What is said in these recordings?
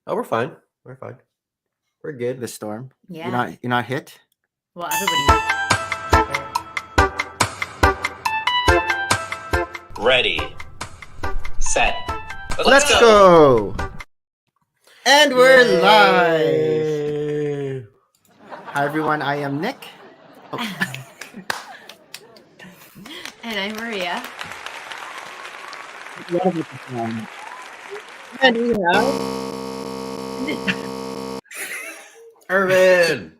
Oh, we're fine. We're fine. We're good. The storm. Yeah. You're not hit. Well, everybody. Ready, set, Let's go. And we're live. Hi everyone. I am Nick. Oh. And I'm Maria. And we have Errvin.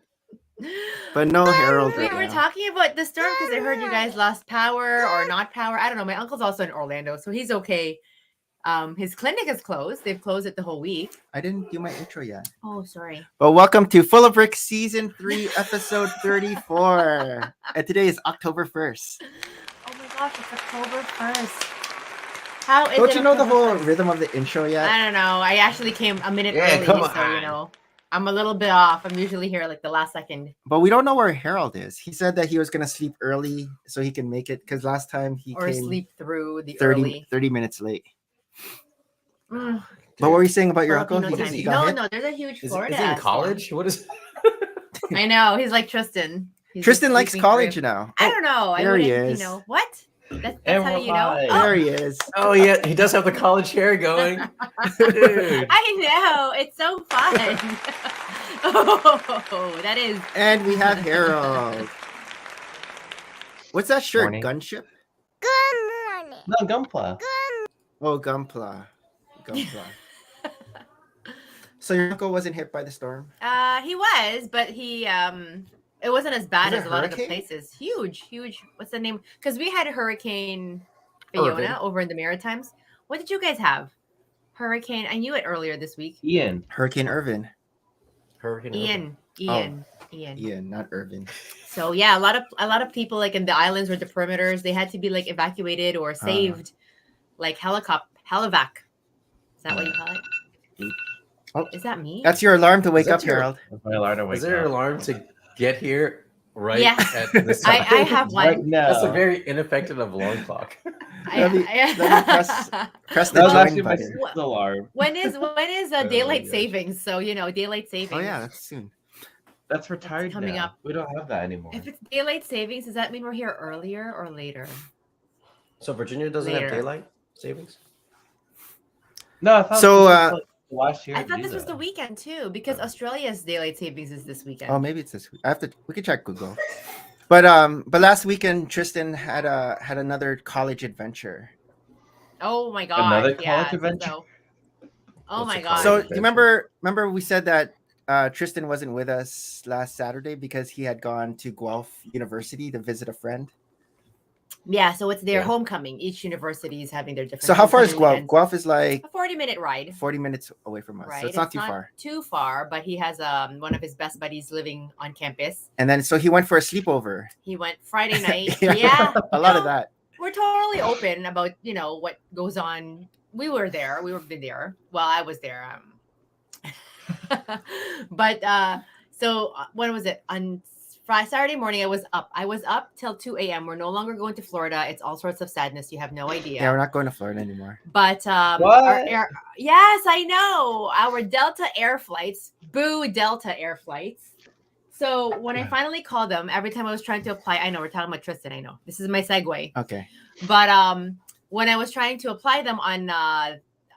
But no Harold. We right were now. talking about the storm because I heard you guys lost power or not power. I don't know. My uncle's also in Orlando, so he's okay. His clinic is closed. They've closed it the whole week. I didn't do my intro yet. Oh, sorry. But welcome to Full of Brick Season 3, Episode 34. And today is October 1st. Oh my gosh, it's October 1st. How is Don't it you know the October whole 1st? rhythm of the intro yet? I don't know. I actually came a minute Yeah, early, come so you on. know. I'm a little bit off. I'm usually here like the last second. But we don't know where Harold is. He said that he was going to sleep early so he can make it because last time he Or came sleep through the 30, early. 30 minutes late. Mm, But what were you saying about your uncle? Filipino He time. got hit? No, there's a huge Is Florida. he in storm. college? What is? I know. He's like Tristan. He's Tristan just likes sleeping college through. now. I don't know. I there he wouldn't, is. You know what? That's And how we're you know. live. Oh, There he is. Oh yeah, he does have the college hair going. Dude. I know. It's so fun. Oh, that is. And we have Harold. What's that shirt? Morning. Gunship? No, Gunpla. Oh, Gunpla. Gunpla. So your uncle wasn't hit by the storm? He was, but he it wasn't as bad Was it as a lot of the hurricane? places. Huge. What's the name? Because we had Hurricane Fiona Errvin. over in the Maritimes. What did you guys have? Hurricane. I knew it earlier this week. Ian. Hurricane Ervin. Hurricane. Ian. Ian, not Irvin. So yeah, a lot of people like in the islands or the perimeters, they had to be like evacuated or saved, like helivac. Is that what you call it? Oh. Is that me? That's your alarm to wake that up, your- Harold. That's my alarm to wake Is there an up. alarm to get here right Yeah. at this I time? have one. Right now. That's a very ineffective alarm clock. Let me press the That was join actually my button. sister's alarm. When is Oh, daylight gosh. savings? So daylight savings. Oh yeah, that's soon. That's retired coming now. up. We don't have that anymore. If it's daylight savings, does that mean we're here earlier or later? So Virginia doesn't Later. have daylight savings. No, I thought So, this was, like, last year. I to thought do this was that. the weekend too, because Australia's daylight savings is this weekend. Oh, maybe it's this week. We can check Google. But last weekend Tristan had another college adventure. Oh my god! Another college yeah, adventure? So, oh What's my a god! college So adventure? you remember we said that Tristan wasn't with us last Saturday because he had gone to Guelph University to visit a friend. Yeah, so it's their Yeah. homecoming. Each university is having their different. So how far is homecoming Guelph? events. Guelph is like A 40-minute ride. 40 minutes away from us. Right. So it's not too far. Too far, but he has one of his best buddies living on campus. And then so he went for a sleepover. He went Friday night. Yeah, yeah. a lot of No, that. We're totally open about what goes on. We were there. We were there. Well, I was there. But so when was it? On Saturday morning, I was up till 2 a.m. We're no longer going to Florida. It's all sorts of sadness. You have no idea. Yeah, we're not going to Florida anymore. But What? yes, I know. Our Delta Air flights, boo Delta Air flights. So when I finally called them, every time I was trying to apply, I know we're talking about Tristan. I know this is my segue. Okay. But when I was trying to apply them on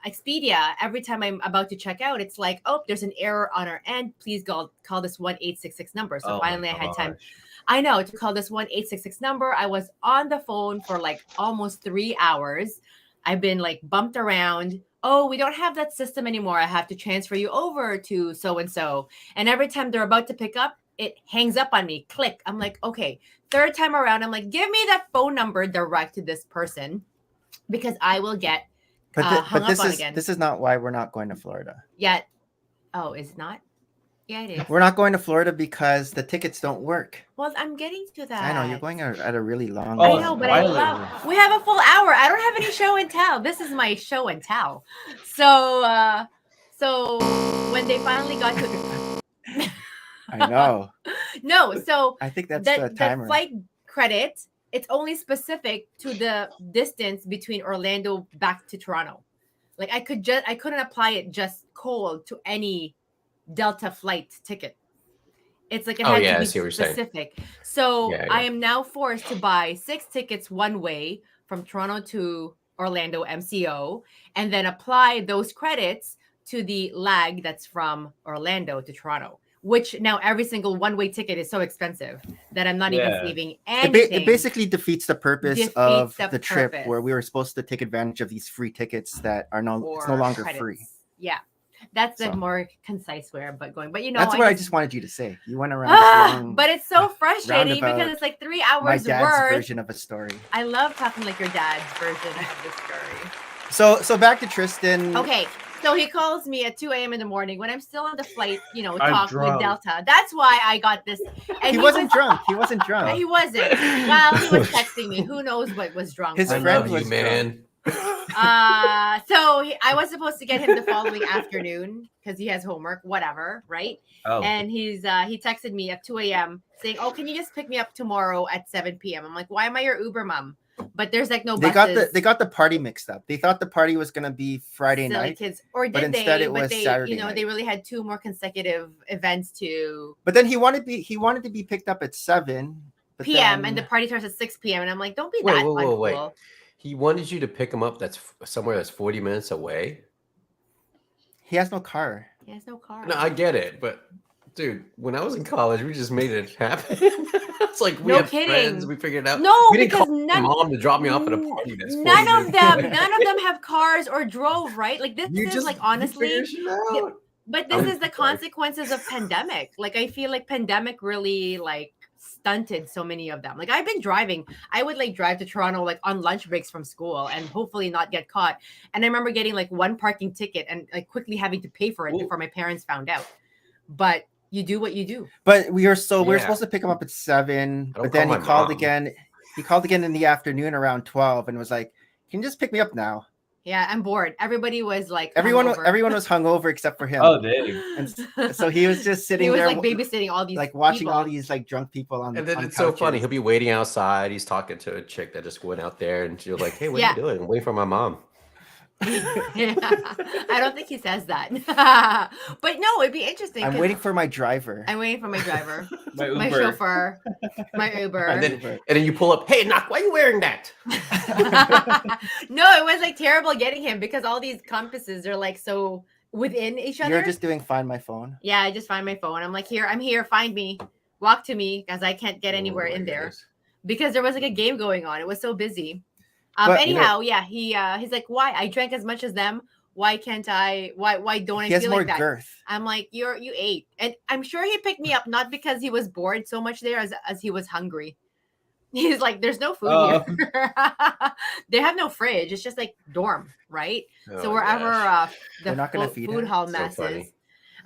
Expedia, every time I'm about to check out, it's like, oh, there's an error on our end. Please call this 1-866 number. So Oh my finally, I had time. gosh. I know to call this 1-866 number. I was on the phone for like almost 3 hours. I've been like bumped around. Oh, we don't have that system anymore. I have to transfer you over to so and so. And every time they're about to pick up, it hangs up on me. Click. I'm like, okay. Third time around, I'm like, give me that phone number direct to this person because I will get But, hung this up on is again. this is not why we're not going to Florida. Yet. Oh, is it not? Yeah, it is. We're not going to Florida because the tickets don't work. Well, I'm getting to that. I know you're going at a really long. Oh, I know, but Violet. we have a full hour. I don't have any show and tell. This is my show and tell. So, so when they finally got to, I know. no, so I think that's that the timer. flight credit, it's only specific to the distance between Orlando back to Toronto. Like I couldn't apply it just cold to any Delta flight ticket. It's like it Oh, had yeah, I to see what be you're saying. specific. So Yeah, I yeah. am now forced to buy 6 tickets one way from Toronto to Orlando MCO, and then apply those credits to the lag that's from Orlando to Toronto. Which now every single one-way ticket is so expensive that I'm not even Yeah. saving It anything. basically defeats the purpose Defeats of the the trip purpose. where we were supposed to take advantage of these free tickets that are it's no or longer credits. free. Yeah. That's the So. more concise way of going. But That's what I just wanted you to say. You went around this long, but it's so frustrating roundabout, because it's like 3 my hours dad's worth. version of a story. I love talking like your dad's version of the story. So back to Tristan. Okay, so he calls me at 2 a.m. in the morning when I'm still on the flight, I'm talk with drunk. Delta. That's why I got this. And He wasn't drunk. He wasn't drunk. He wasn't. Well, he was texting me. Who knows what was drunk? His I friend love was you, man. I was supposed to get him the following afternoon because he has homework, whatever, right? Oh. And he texted me at 2 a.m. saying, "Oh, can you just pick me up tomorrow at 7 p.m.?" I'm like, "Why am I your Uber mom?" But there's like no buses. They got the party mixed up. They thought the party was gonna be Friday Silly night, kids, or but did instead they? it But was they, Saturday night. they really had 2 more consecutive events to But then he wanted to be picked up at 7 p.m. and the party starts at 6 p.m. and I'm like, don't be Wait, that wait, uncool. wait. He wanted you to pick him up. That's somewhere that's 40 minutes away. he has no car. He has no car. No, I get it, but dude, when I was in college, we just made it happen. It's like we No had kidding. friends, we figured it out. No, we didn't because call my mom to drop me off at a party. That's 40 none of minutes them away. have cars or drove, right? Like this You is just like you honestly, figure shit out. but this is the consequences of pandemic. Like I feel like pandemic really like stunted so many of them. Like I've been driving. I would like drive to Toronto like on lunch breaks from school and hopefully not get caught. And I remember getting like 1 parking ticket and like quickly having to pay for it before my parents found out. But you do what you do. But we were Yeah. supposed to pick him up at 7, Don't but then call he my called mom. again. He called again in the afternoon around 12 and was like, "Can you just pick me up now?" Yeah, I'm bored. Everybody was like Everyone hungover. was hungover except for him. Oh, dang. And so he was just sitting he was there like babysitting all these like watching all people. these like drunk people on And then on it's so funny. couches. He'll be waiting outside. He's talking to a chick that just went out there, and she's like, "Hey, what are Yeah. you doing? I'm waiting for my mom." Yeah. I don't think he says that. But no, it'd be interesting. I'm 'cause waiting for my driver. I'm waiting for my driver, My my Uber. chauffeur, my Uber. And then you pull up. Hey, Knock, why are you wearing that? No, it was like terrible getting him because all these compasses are like so within each other. You're just doing Find My Phone. Yeah, I just find my phone. I'm like, I'm here, find me, walk to me, because I can't get anywhere Oh my in there goodness. because there was like a game going on. It was so busy. But, you know- Anyhow, he's like, why? I drank as much as them. Why can't I? Why don't I He has feel more like that? girth. I'm like, you ate. And I'm sure he picked me up not because he was bored so much there as he was hungry. He's like, there's no food Oh. here. They have no fridge. It's just like dorm, right? Oh So my wherever gosh. the They're not gonna feed food him? hall So mess funny. is,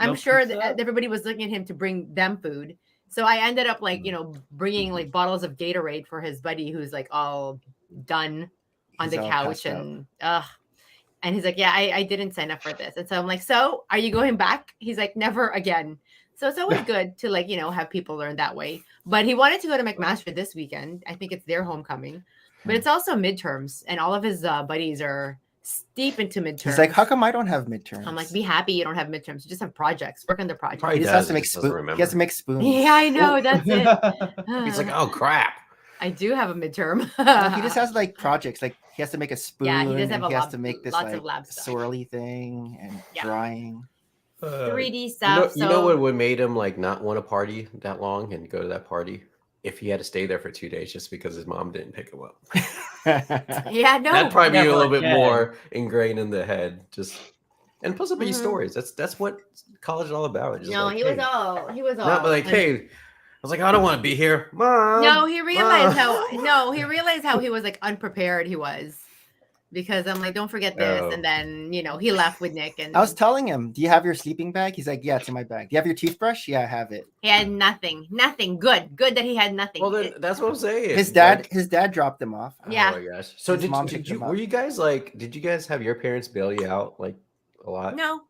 I'm No sure pizza? that everybody was looking at him to bring them food. So I ended up like, bringing like bottles of Gatorade for his buddy who's like all done on He's the all couch passed out. and he's like, yeah, I didn't sign up for this. And so I'm like, so are you going back? He's like, never again. So it's always good to like, have people learn that way. But he wanted to go to McMaster this weekend. I think it's their homecoming, but it's also midterms and all of his buddies are steep into midterms. He's like, "How come I don't have midterms?" I'm like, be happy you don't have midterms. You just have projects. Work on the projects. Probably He just does, has to he make just doesn't spoon. He has to make spoons. Yeah, I know. That's it. He's like, "Oh crap." I do have a midterm. No, he just has like projects. Like he has to make a spoon. Yeah, he does have and a he has lot- to make this lots like of lab stuff. swirly thing and Yeah. drawing. 3D stuff. You know what made him like not want to party that long and go to that party? If he had to stay there for 2 days just because his mom didn't pick him up. Yeah, no. That'd probably be Yeah, a little but bit yeah. more ingrained in the head. And plus up your Mhm. stories. That's what college is all about. Just No, like, he hey. was all. Not like, hey, I was like, I don't want to be here, Mom. No, he realized Mom. he realized how he was like unprepared he was. Because I'm like, don't forget this. Oh. And then, he left with Nick and I was telling him, "Do you have your sleeping bag?" He's like, "Yeah, it's in my bag." "Do you have your toothbrush?" "Yeah, I have it." he had nothing. Nothing. Good that he had nothing. Well, then that's what I'm saying. His dad dropped him off. Yeah. Oh my gosh. So His mom picked him up. were you guys like? Did you guys have your parents bail you out like a lot? No,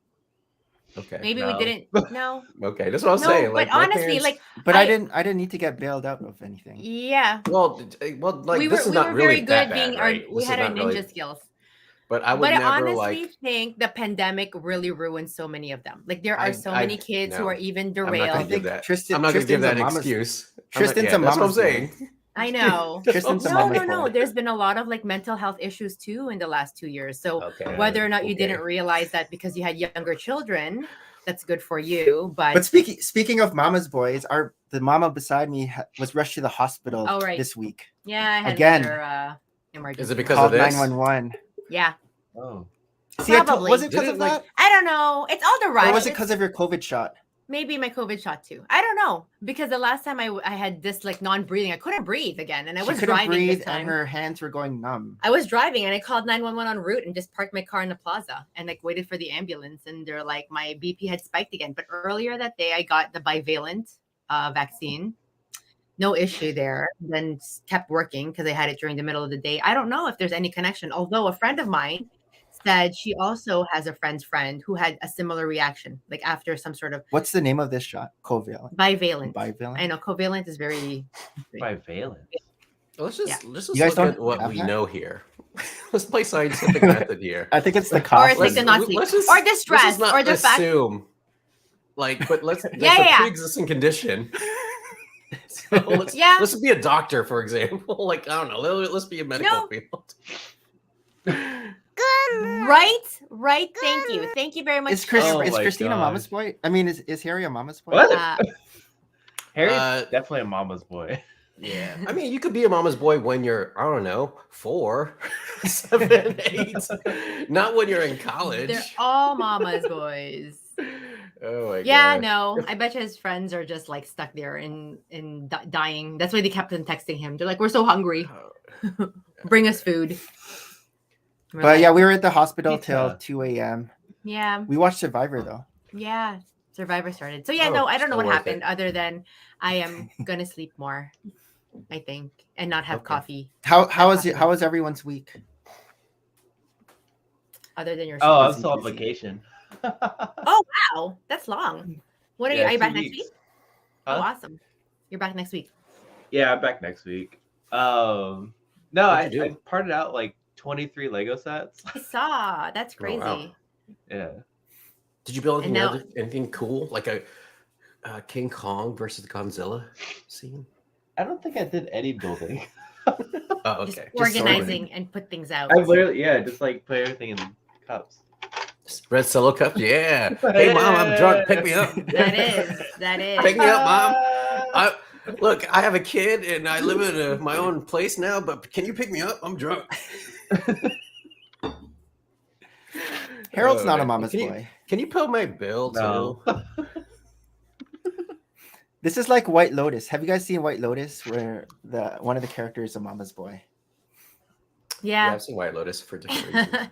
Okay. maybe No. we didn't. No. Okay, that's what I'm No, saying. but Like, my honestly, parents- like, But I didn't need to get bailed out of anything. yeah. well, like we this were is not we were really very that good bad, being right? we This had is our not ninja really- skills. But I would But I never honestly think the pandemic really ruined so many of them. Like there are so many kids who no. are even I'm not derailed. gonna I give think that. Tristan. I'm not gonna give Tristan's a that mama's. excuse. Tristan's a that's what I'm mama's boy. saying. I know. Tristan's a No, mama's no, no. boy. There's been a lot of like mental health issues too in the last 2 years. So Okay. whether or not you okay. didn't realize that because you had younger children, that's good for you. But But speaking of mama's boys, the mama beside me was rushed to the hospital Oh, right. this week. yeah, I had Again. another emergency. Is it because Called of this? 911. Yeah, Oh. See, Probably. was it because Didn't, of like- that, I don't know. It's all the right. or was it because of your COVID shot? Maybe my COVID shot too. I don't know because the last time I had this like non-breathing, I couldn't breathe again, and I She was couldn't driving breathe, this time. and her hands were going numb. I was driving and I called 911 en route and just parked my car in the plaza and like waited for the ambulance. And they're like, my BP had spiked again. But earlier that day, I got the bivalent vaccine. No issue there. Then kept working because I had it during the middle of the day. I don't know if there's any connection. Although a friend of mine said she also has a friend's friend who had a similar reaction, like after some sort of What's the name of this shot? Covalent. bivalent. Bivalent. I know covalent is very. Bivalent. Let's just let's You guys just look at don't what have we that? know here. Let's play scientific method here. I think it's the Or cough. it's like the not sleep. Let's just- Or let's distress. just not Or the fact. assume. Like, but let's that's Yeah, a yeah. pre-existing condition. So Yeah. let's be a doctor, for example. Like, I don't know. Let's be a medical No. field. Right. Thank you very much. Is Oh is my Christina a gosh. mama's boy? I mean, is Harry a mama's boy? What? Harry's definitely a mama's boy. Yeah. I mean, you could be a mama's boy when you're, I don't know, 4, 7, 8. Not when you're in college. They're all mama's boys. Oh my Yeah, god. no. I bet you his friends are just like stuck there in dying. That's why they kept on texting him. They're like, "We're so hungry. Bring us food." We're But like, yeah, we were at the hospital till Pizza. 2 a.m. yeah, We watched Survivor though. yeah. Survivor started. So yeah, Oh, no, I don't know still what worth happened other than I am gonna sleep more, I think, and not have Okay. coffee. How was everyone's week? Other than your. Oh, I'm Busy, still on busy. vacation. Wow, that's long. What are you? Yeah, Are you 2 back next weeks. week? Huh? Oh, awesome. You're back next week. Yeah, I'm back next week. No, What'd you I do? parted out like 23 Lego sets. I saw. That's Oh, crazy. wow. Yeah. Did you build And anything, now- anything cool? Like a King Kong versus Godzilla scene? I don't think I did any building. Oh, Just okay. organizing and put things out. I literally, just like put everything in cups. Red Solo Cup? Yeah. Hey, Mom, I'm drunk. Pick me up. That is. Pick me up, Mom. Look, I have a kid and I live in my own place now, but can you pick me up? I'm drunk. Harold's Oh, not a man. mama's Can you- boy. Can you pay my bill No. too? This is like White Lotus. Have you guys seen White Lotus, where one of the characters is a mama's boy? Yeah, Yeah. I've seen White Lotus for different reasons.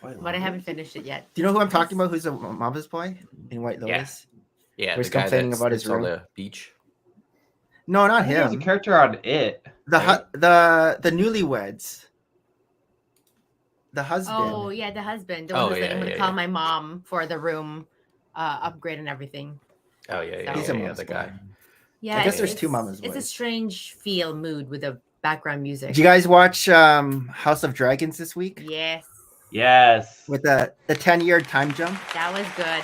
But I haven't finished it yet. Do you know who I'm talking about? Who's a mama's boy in White Yeah. Lotus? Yeah, Who's the guy complaining that about his sleeps on room? the beach. No, not There's a him. character on it. The newlyweds. The husband. Oh yeah, the husband. The one Oh, who's like, yeah, I'm gonna yeah, call yeah. my mom for the room upgrade and everything. Oh yeah, yeah, He's yeah, a yeah, mama's the boy. guy. Yeah, guess there's it's- two mama's It's a boys. strange feel mood with the background music. Did you guys watch House of Dragons this week? Yes, Yes. With the 10-year time jump? that was good.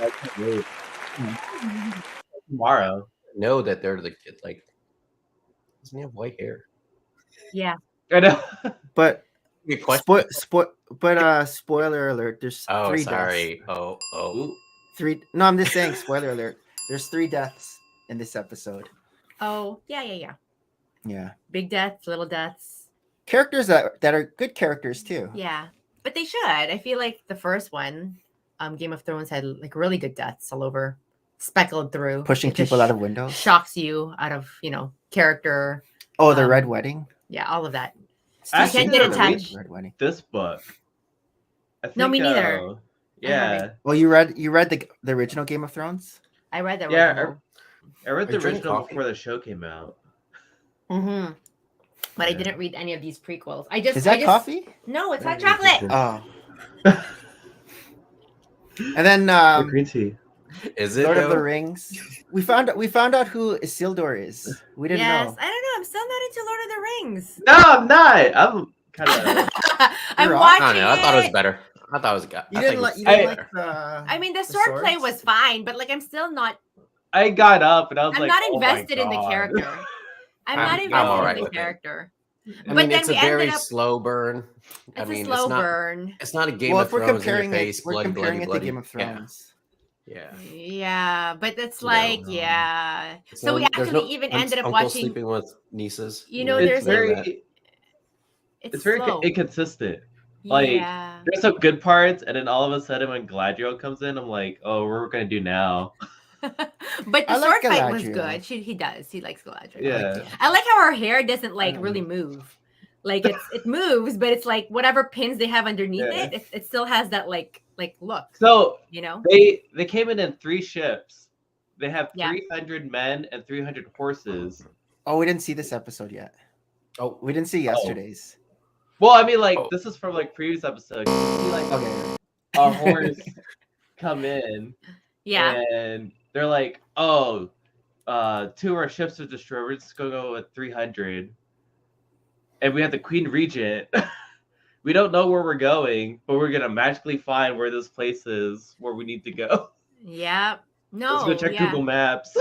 I can't wait. Tomorrow. Know that they're the kid. Like, doesn't he have white hair? Yeah. I know. But Good question. spoiler alert, there's Oh, 3 sorry. deaths. Oh. 3 No, I'm just saying spoiler alert. There's 3 deaths in this episode. Oh yeah. Yeah. Big deaths, little deaths. Characters that are good characters too. Yeah, but they should. I feel like the first one, Game of Thrones, had like really good deaths all over, speckled through, Pushing It just people out of windows. shocks you out of character. Oh, the um, Red Wedding. Yeah, all of that. I You can't actually get never attached. Red Wedding. This book. I No, me neither. Yeah. haven't. Well, you read the original Game of Thrones? I read that. Yeah, I read Are the you drinking original coffee? before the show came out. Mm-hmm. But I Yeah. didn't read any of these prequels. I just Is that coffee? No, it's hot Yeah, chocolate. Oh. And then Green tea. Is it Lord of the though? Rings. We found out who Isildur is. We didn't Yes, know. I don't know. I'm still not into Lord of the Rings. No, I'm not. I'm kind of. I'm You're watching I don't know. I thought it was it. better. I thought it was good. You I didn't think like. it's You didn't better. like the. I mean, the the swordplay swords? was fine, but like I'm still not. I got up and I was I'm like, not oh my invested in the God. character. I'm not I'm invested alright in the with it. character. I But mean, then it's we a very ended up. slow burn. I It's mean, a slow it's not. burn. It's not a Game Well, of if we're Thrones in your comparing face, it, we're bloody, comparing bloody, it to bloody. Game of Thrones. Yeah. Yeah, but it's No, like, no. yeah. It's So we there's actually no even ended up uncle watching. sleeping with nieces. You know, It's there's very, like it's very slow. inconsistent. Like, Yeah. there's some good parts, and then all of a sudden when Galadriel comes in, I'm like, oh, what are we gonna do now? But the I like sword fight was Galadriel. good. He does. He likes Galadriel. Yeah. I like how her hair doesn't like really move. Like it moves, but it's like whatever pins they have underneath Yeah. it still has that like look. So You know? they came in 3 ships. They have Yeah. 300 men and 300 horses. Oh, we didn't see this episode yet. Oh, We didn't see yesterday's. Well, I mean, like, Oh. this is from like previous episodes. You see, like, Okay. a horse come in, Yeah. and they're like, "Oh, 2 of our ships are destroyed. We're just gonna go with 300." And we have the Queen Regent. We don't know where we're going, but we're gonna magically find where this place is, where we need to go. Yeah. No. Let's go check yeah. Google Maps.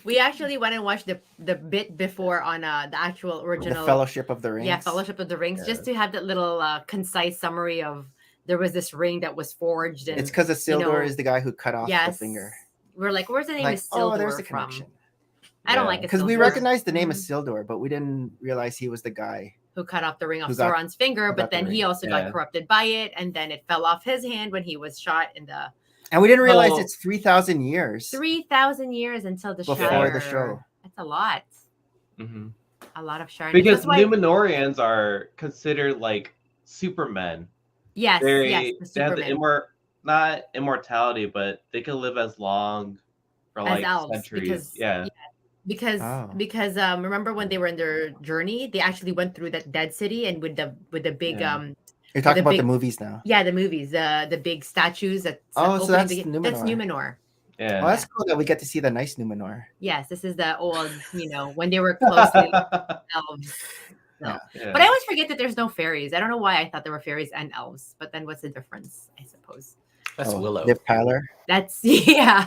We actually went and watched the bit before on the actual The original Fellowship of the Rings. Yeah, Fellowship of the Rings, just to have that little concise summary of there was this ring that was forged, and It's because Isildur know, is the guy who cut off the yes, finger. we're like, where's the name Like, Isildur oh, there's the from? connection. I don't Yeah. like it Because we Isildur, recognized the name Mhm. Isildur, but we didn't realize he was the guy. who cut off the ring off Who got- Sauron's finger, who but got the then he ring. also Yeah. got corrupted by it, and then it fell off his hand when he was shot in the And we didn't realize Oh. it's 3,000 years 3,000 years until the before Shire. the show. That's a lot. Mhm. A lot of Shire. Because That's why, Numenorians are considered like supermen. yes, They yes, the they have the Superman. not immortality, but they can live as long for As like elves, centuries. because Yeah. because remember when they were in their journey, they actually went through that dead city, and with the big Yeah. You're talking the about big- the movies now. yeah, the movies, the big statues that Oh, so that's that's Numenor. Numenor. Yeah. Well, that's cool that we get to see the nice Numenor. Yes, this is the old, when they were closely elves. No. Yeah. But I always forget that there's no fairies. I don't know why I thought there were fairies and elves, but then what's the difference, I suppose? that's Oh, Willow. Liv Tyler. That's yeah.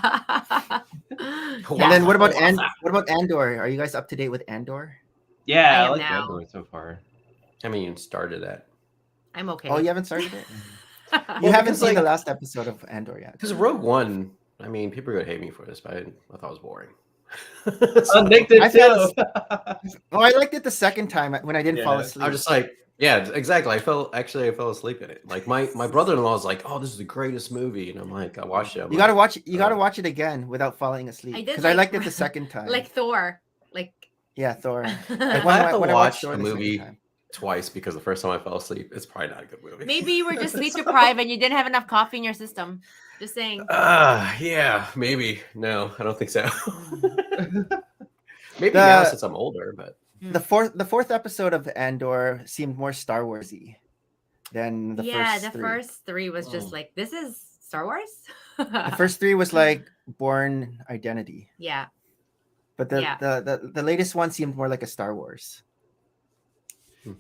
Wow. And then what about Wow. What about Andor? Are you guys up to date with Andor? Yeah, I I am like now. Andor so far. I mean, you started that I'm okay. Oh, you haven't started it? You Well, haven't because, seen the like- last episode of Andor yet. because Rogue One. I mean, people are gonna hate me for this, but I thought it was boring. Nick did I too. felt Oh, I liked it the second time when I didn't fall Yeah. asleep. I was just like, yeah, exactly. I fell asleep in it. Like my brother-in-law was like, "Oh, this is the greatest movie," and I'm like, I watched it. I'm You gotta like, watch it. You gotta watch it again without falling asleep. I did Because I like- liked it the second time. like Thor. Like yeah, Thor. If Like, I when have to when I watch watched Thor a the second movie time. twice because the first time I fell asleep, it's probably not a good movie. maybe you were just sleep deprived and you didn't have enough coffee in your system. Just saying. Yeah, maybe. No, I don't think so. Maybe The- now since I'm older, but The fourth episode of Andor seemed more Star Warsy than the first the three. first 3 was just Oh. like, this is Star Wars. The first 3 was like Born Identity, yeah. but Yeah. the latest one seemed more like a Star Wars.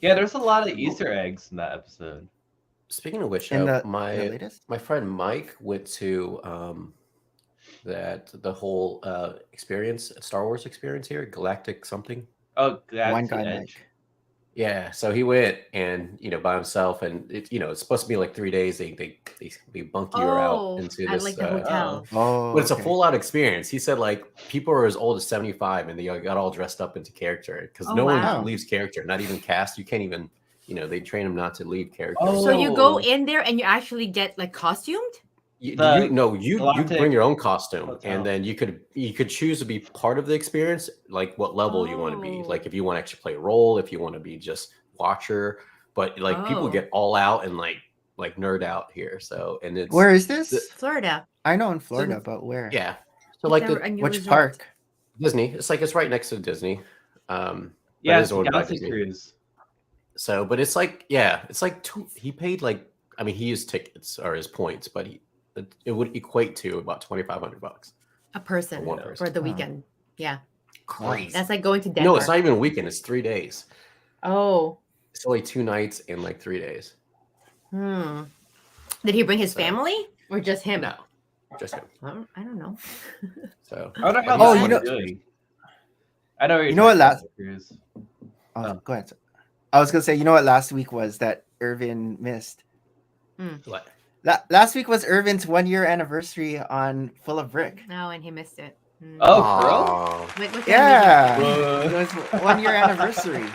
Yeah, there's a lot of Easter eggs in that episode. speaking of which, In the my latest, my friend Mike went to the whole experience, Star Wars experience here, Galactic something. Oh, that's One the guy edge. Mike. Yeah, so he went and by himself, and it's supposed to be like 3 days. They bunk you out into I this. like the hotel. Oh, But it's a okay. full out experience. He said like people are as old as 75 and they got all dressed up into character because Oh, no wow. one leaves character, not even cast. You can't even, they train them not to leave character. Oh. So you go in there and you actually get like costumed? You The you Galactic bring your own costume, Hotel. and then you could choose to be part of the experience, like what level you want to be. Oh. Like if you want to actually play a role, if you want to be just watcher, but like people Oh. get all out and like nerd out here. So and it's Where is this? Florida. I know in Florida, but where? yeah. So like There the a new Which resort. park? Disney, it's right next to Disney. Yeah, it it's is owned by Galaxy Disney. Cruise. So, but it's like, yeah, it's like he paid like, I mean, he used tickets or his points, but it would equate to about $2,500. A person For one for person. the Wow. weekend. Yeah. Crazy. That's like going to Denver. No, it's not even a weekend. It's 3 days. Oh. It's only 2 nights and like 3 days. Did he bring his So- family or just him? No, just him. I don't know. So I wonder how but Oh, he's you that know- one's doing. I know. You know what last- Cruise. Go ahead. I was gonna say, you know what last week was that Errvin missed. what? Last week was Errvin's 1-year anniversary on Full of Brick. No, and he missed it. Oh, for real? Aw. What Yeah, Whoa. it was 1-year anniversary.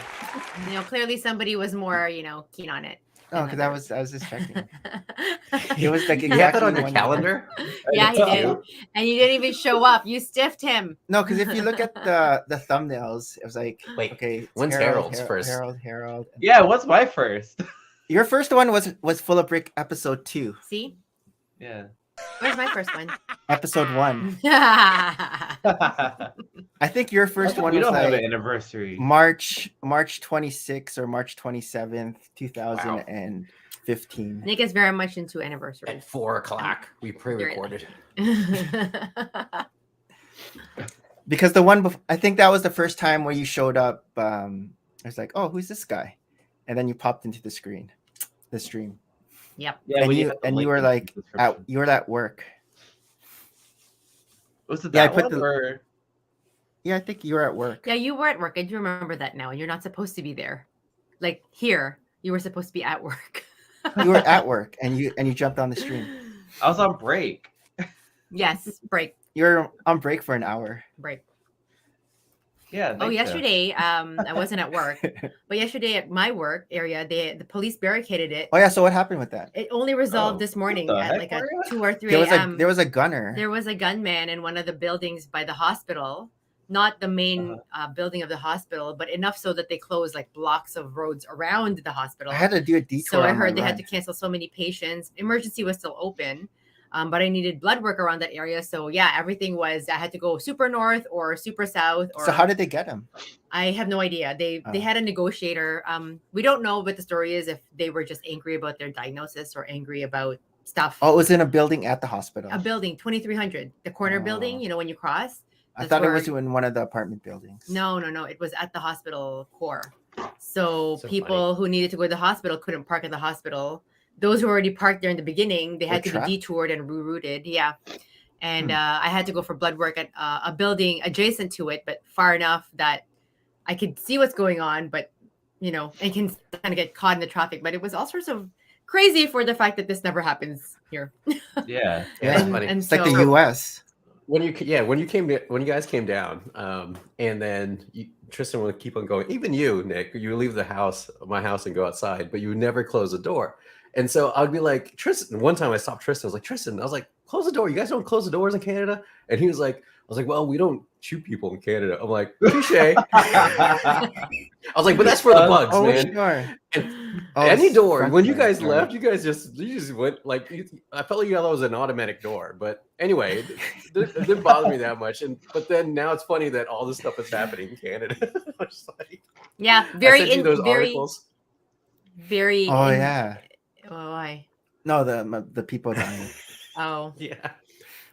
Clearly somebody was more, keen on it. Oh, than because I others. was just checking. It was like You have that exactly on your 1 year. calendar? Yeah, he did. Cute. And you didn't even show up. You stiffed him. No, because if you look at the thumbnails, it was like, Wait, okay, it's when's Harold's first? Harold. Yeah, what's my first? Your first one was Full of Brick episode 2. See? Yeah. Where's my first one? Episode 1. we I think your first one was don't have like an anniversary. March 26th or March 27th, 2015. Nick is very much into At anniversaries. 4 o'clock, we pre-recorded. Because the one I think that was the first time where you showed up. I was like, oh, who's this guy? And then you popped into the stream. Yep. Yeah, and we you have the and you link were in the like description. you were at work. Was it Yeah, I that put one the- or Yeah, I think you were at work. Yeah, you were at work. I do remember that now. And you're not supposed to be there. Like here, you were supposed to be at work. You were at work and you jumped on the stream. I was on break? Yes, break. You're on break for an hour. Yeah. I Oh, think so. yesterday, I wasn't at work, but yesterday at my work area, the police barricaded it. Oh yeah, so what happened with that? It only resolved Oh, this morning what the at heck, like at Maria? 2 or 3 There was a.m. there was a gunner. There was a gunman in one of the buildings by the hospital, not the main building of the hospital, but enough so that they closed like blocks of roads around the hospital. I had to do a detour. So I on my heard they had run. to cancel so many patients. Emergency was still open, but I needed blood work around that area. So yeah, everything was, I had to go super north or super south. Or So how did they get him? I have no idea. They had a negotiator. We don't know what the story is, if they were just angry about their diagnosis or angry about stuff. Oh, it was in a building at the hospital. A building, 2300, the corner building, Oh. when you cross. I that's thought it where- was in one of the apartment buildings. No. It was at the hospital core. So So people who needed to go to the hospital couldn't park at the hospital. Those who already parked there in the beginning, they had to trapped? be detoured and rerouted. Yeah. And I had to go for blood work at a building adjacent to it, but far enough that I could see what's going on, but, and can kind of get caught in the traffic. But it was all sorts of crazy for the fact that this never happens here. Yeah. Yeah, it's And- funny. and It's like so- the U.S. When you guys came down, and then Tristan would keep on going. Even you, Nick, you would leave my house, and go outside, but you would never close the door. And so I'd be like, Tristan. One time I stopped Tristan. I was like, Tristan. I was like, close the door. You guys don't close the doors in Canada. And he was like, I was like, well, we don't shoot people in Canada. I'm like, touche. I was like, but that's for the bugs, Oh, man. sure. And Oh, any it's door. front When you door, guys sorry. left, you just went like. I felt like that was an automatic door. But anyway, it didn't bother me that much. But then now it's funny that all this stuff is happening in Canada. I'm just like, Yeah. I Very, sent you those very, articles. very. Oh yeah. Oh, why? No, the people dying. Oh.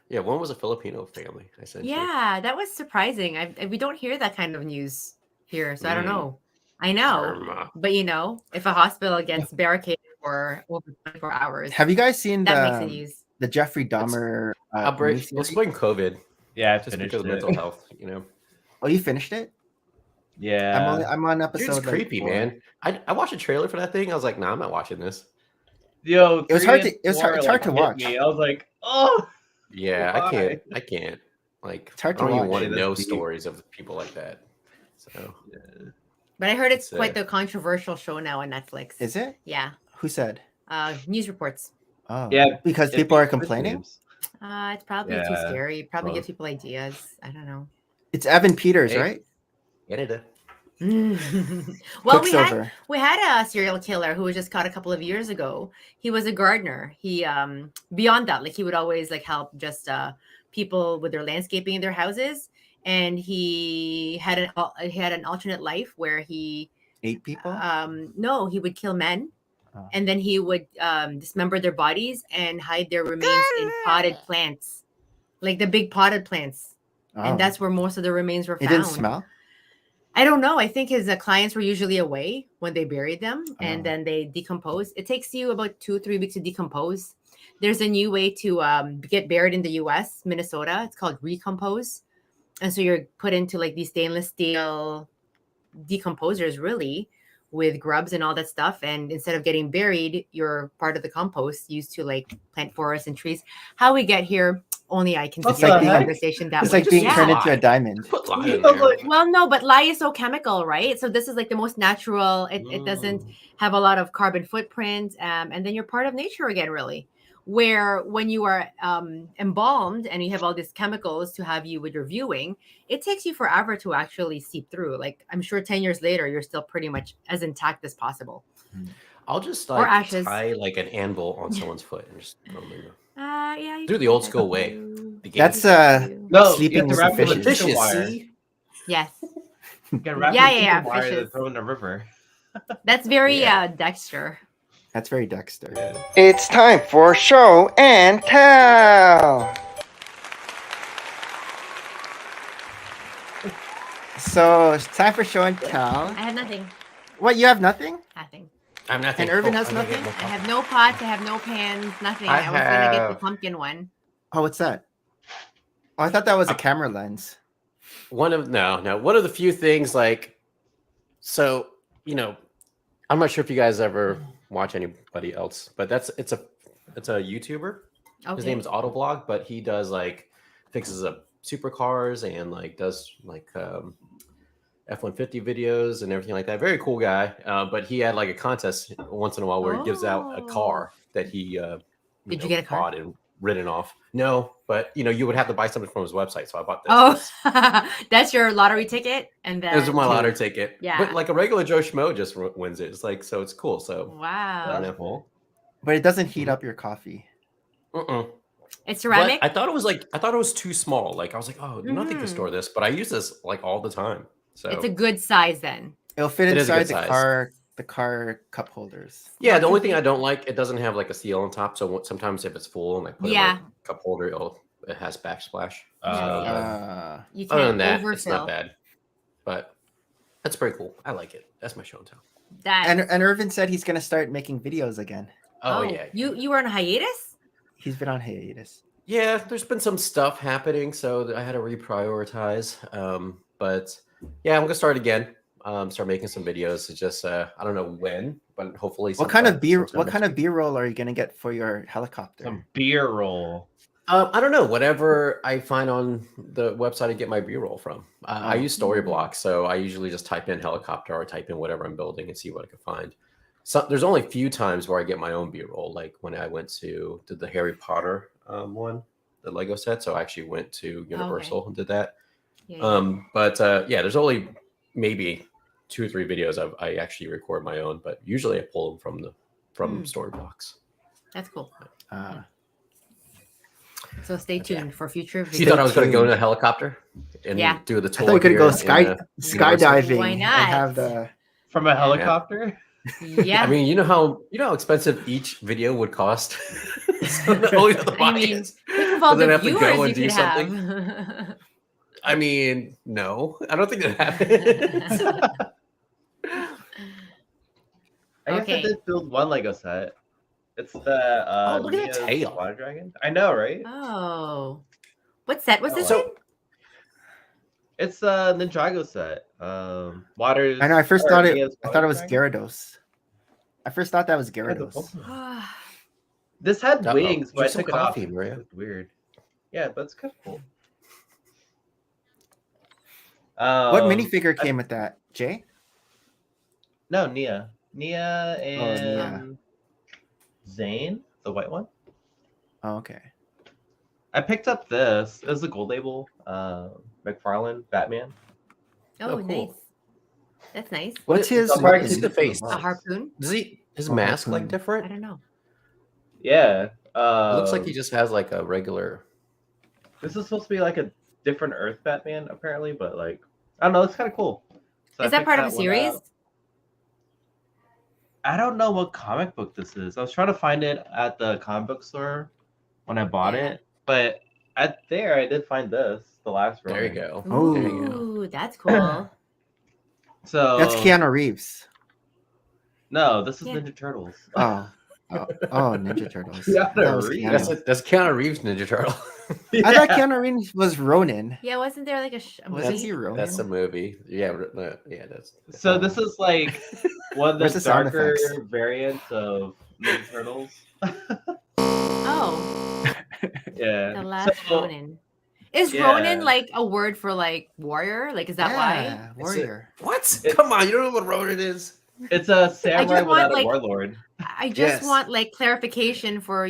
Yeah. One was a Filipino family. I sent you. Yeah, that was surprising. We don't hear that kind of news here, so I don't Mm. know. I know, Irma. but if a hospital gets barricaded for over 24 hours, Have you guys seen that makes the news. the Jeffrey Dahmer Outbreak. miniseries? Let's blame COVID Yeah, I just finished because of it. mental health. Oh, you finished it? Yeah. I'm on Dude, episode. it's like, creepy, 4. man. I watched a trailer for that thing. I was like, nah, I'm not watching this. Yo, It was 3 hard and to- it was hard- 4, it's hard to hit watch. me. I was like, oh. Yeah, Why? I can't. Like, It's hard I to don't even watch. want to Yeah, know that's deep. stories of people like that. So But I heard it's It's, quite the controversial show now on Netflix. Is it? Yeah, Who said? news reports. Oh, Yeah, because It people are beats Squid complaining. Games. It's probably too Yeah. scary. Probably Well. gives people ideas. I don't know. It's Evan Peters, Hey. right? Canada. Well, Quicksilver. we had a serial killer who was just caught a couple of years ago. He was a gardener. He beyond that, like he would always like help just people with their landscaping in their houses. And he had an alternate life where he 8 people. no, he would kill men. Oh. And then he would dismember their bodies and hide their remains in potted plants, like the big potted plants. Oh. And that's where most of the remains were It found. didn't smell. I don't know. I think his clients were usually away when they buried them, and Oh. then they decompose. It takes you about 2-3 weeks to decompose. There's a new way to get buried in the U.S., Minnesota. It's called recompose, and so you're put into like these stainless steel decomposers, really, with grubs and all that stuff. And instead of getting buried, you're part of the compost used to like plant forests and trees. How we get here, only I can What's steer the the heck? conversation that It's way. like being Yeah. turned into a diamond. Put lye in I was there. like- Well, no, but lye is so chemical, right? So this is like the most natural. It doesn't have a lot of carbon footprint, and then you're part of nature again, really. Where when you are embalmed and you have all these chemicals to have you with your viewing, it takes you forever to actually seep through. Like I'm sure 10 years later, you're still pretty much as intact as possible. I'll just Or like ashes. tie like an anvil on someone's foot and just throw them in there. Yeah. you Do the can old do that school way. too. The That's game. No, you sleeping have to with wrap the it with fishes. chicken wire. see? Yes, You can wrap Yeah, it with yeah, chicken wire and then fishes. throw it in the river. that's very Yeah. Dexter. That's very Dexter. Yeah. It's time for show and tell. So it's time for show and tell. I have nothing. What, you have nothing? Nothing. I'm nothing. And Errvin has I'm gonna get nothing? more I have no pots. I have no pans. Nothing. I I was gonna get the have- pumpkin one. Oh, what's that? Oh, I thought that was a camera lens. one of the few things like, so I'm not sure if you guys ever watch anybody else, but it's a YouTuber. Okay. His name is Autoblog, but he does like fixes up supercars and like does like F-150 videos and everything like that. Very cool guy. But he had like a contest once in a while where he gives out a car that he Did you get a car? bought and written off. No, but you would have to buy something from his website. So I bought this. Oh, that's your lottery ticket, and then This is my lottery ticket. Yeah. But like a regular Joe Schmo just wins it. It's like, so it's cool. So I don't Wow, know. Cool. But it doesn't heat up your coffee. it's But ceramic. I thought it was too small. Like I was like, oh, nothing can Mhm. store this. But I use this like all the time. So It's a good size then. It'll fit It is a inside good the size. car cup holders. yeah, Not the too only thing big. I don't like, it doesn't have like a seal on top. So sometimes if it's full and I put Yeah. it like cup holder, it has backsplash. You Other can't than that, overfill. it's not bad. But that's pretty cool. I like it. That's my show and tell. That And Errvin said he's gonna start making videos again. Oh, yeah. You were on hiatus. He's been on hiatus. Yeah, there's been some stuff happening, so I had to reprioritize. But yeah, I'm gonna start again. Start making some videos. It's just I don't know when, but hopefully. What kind of sometime B-roll are you gonna get for your helicopter? Some beer roll. I don't know. Whatever I find on the website I get my B-roll from. I Oh. use Storyblocks, so I usually just type in helicopter or type in whatever I'm building and see what I can find. So there's only a few times where I get my own B-roll, like when I went to did the Harry Potter one, the Lego set. So I actually went to Universal and did that. Yeah. But yeah, there's only maybe 2 or 3 videos I actually record my own, but usually I pull them from Storyblocks. That's cool. Uh, So stay tuned for future videos. You thought I was going to go in tuned. a helicopter and Yeah. do the I tour? thought we could here go in, skydiving Why and not? have the. From a helicopter? Yeah. I mean, you know how expensive each video would cost. So not only the I mean, audience, think of all but then the have to viewers go you and do could something. have. I mean, no, I don't think that happens. I guess Okay. I did build one Lego set. It's the Oh, look at that Nia's tail. Water Dragon. I know, right? Oh, what set was this? So- in? It's a Ninjago set. Waters. I know. I first or thought Nia's I thought Water it was Dragon. Gyarados. I first thought that was Yeah, the Gyarados. Pokemon. This had Uh-oh. wings, but I Drink some took it off. coffee, Maria. It's weird. Yeah, but it's kind of cool. What minifigure came with that, Jay? No, Nia. Nia and Nia. Zane, the white one. Oh, okay. I picked up this. It was the gold label. Mcfarland Batman. Oh, Oh, cool. nice. That's nice. What's his? It's what hard is See the it? face. A harpoon? Does his Oh, mask harpoon. like I different? don't know. Yeah. It looks like he just has like a regular. This is supposed to be like a different Earth Batman, apparently, but like I don't know. It's kind of cool. So I Is that picked part of a one series? up. I don't know what comic book this is. I was trying to find it at the comic book store when I bought Yeah. it, but I did find this, the last one. There you go. Oh. There you go. Ooh, that's cool. So That's Keanu Reeves. No, this is Yeah. Ninja Turtles. Oh, Ninja Turtles. Keanu I thought it was Reeves. Keanu. That's Keanu Reeves Ninja Turtle. I thought Keanu Reeves was Ronin. Yeah, wasn't there like a Wasn't movie? he Ronin? That's a movie. Yeah, yeah. That's So this is like one of Where's the the sound darker effects? variants of Ninja Turtles. Oh, Yeah. the last So- Ronin. Is Yeah. Ronin like a word for like warrior? Like, is that why? Yeah, warrior. what? It- Come on, you don't know what Ronin is? It's a samurai want, without like- a warlord. I just Yes. want like clarification for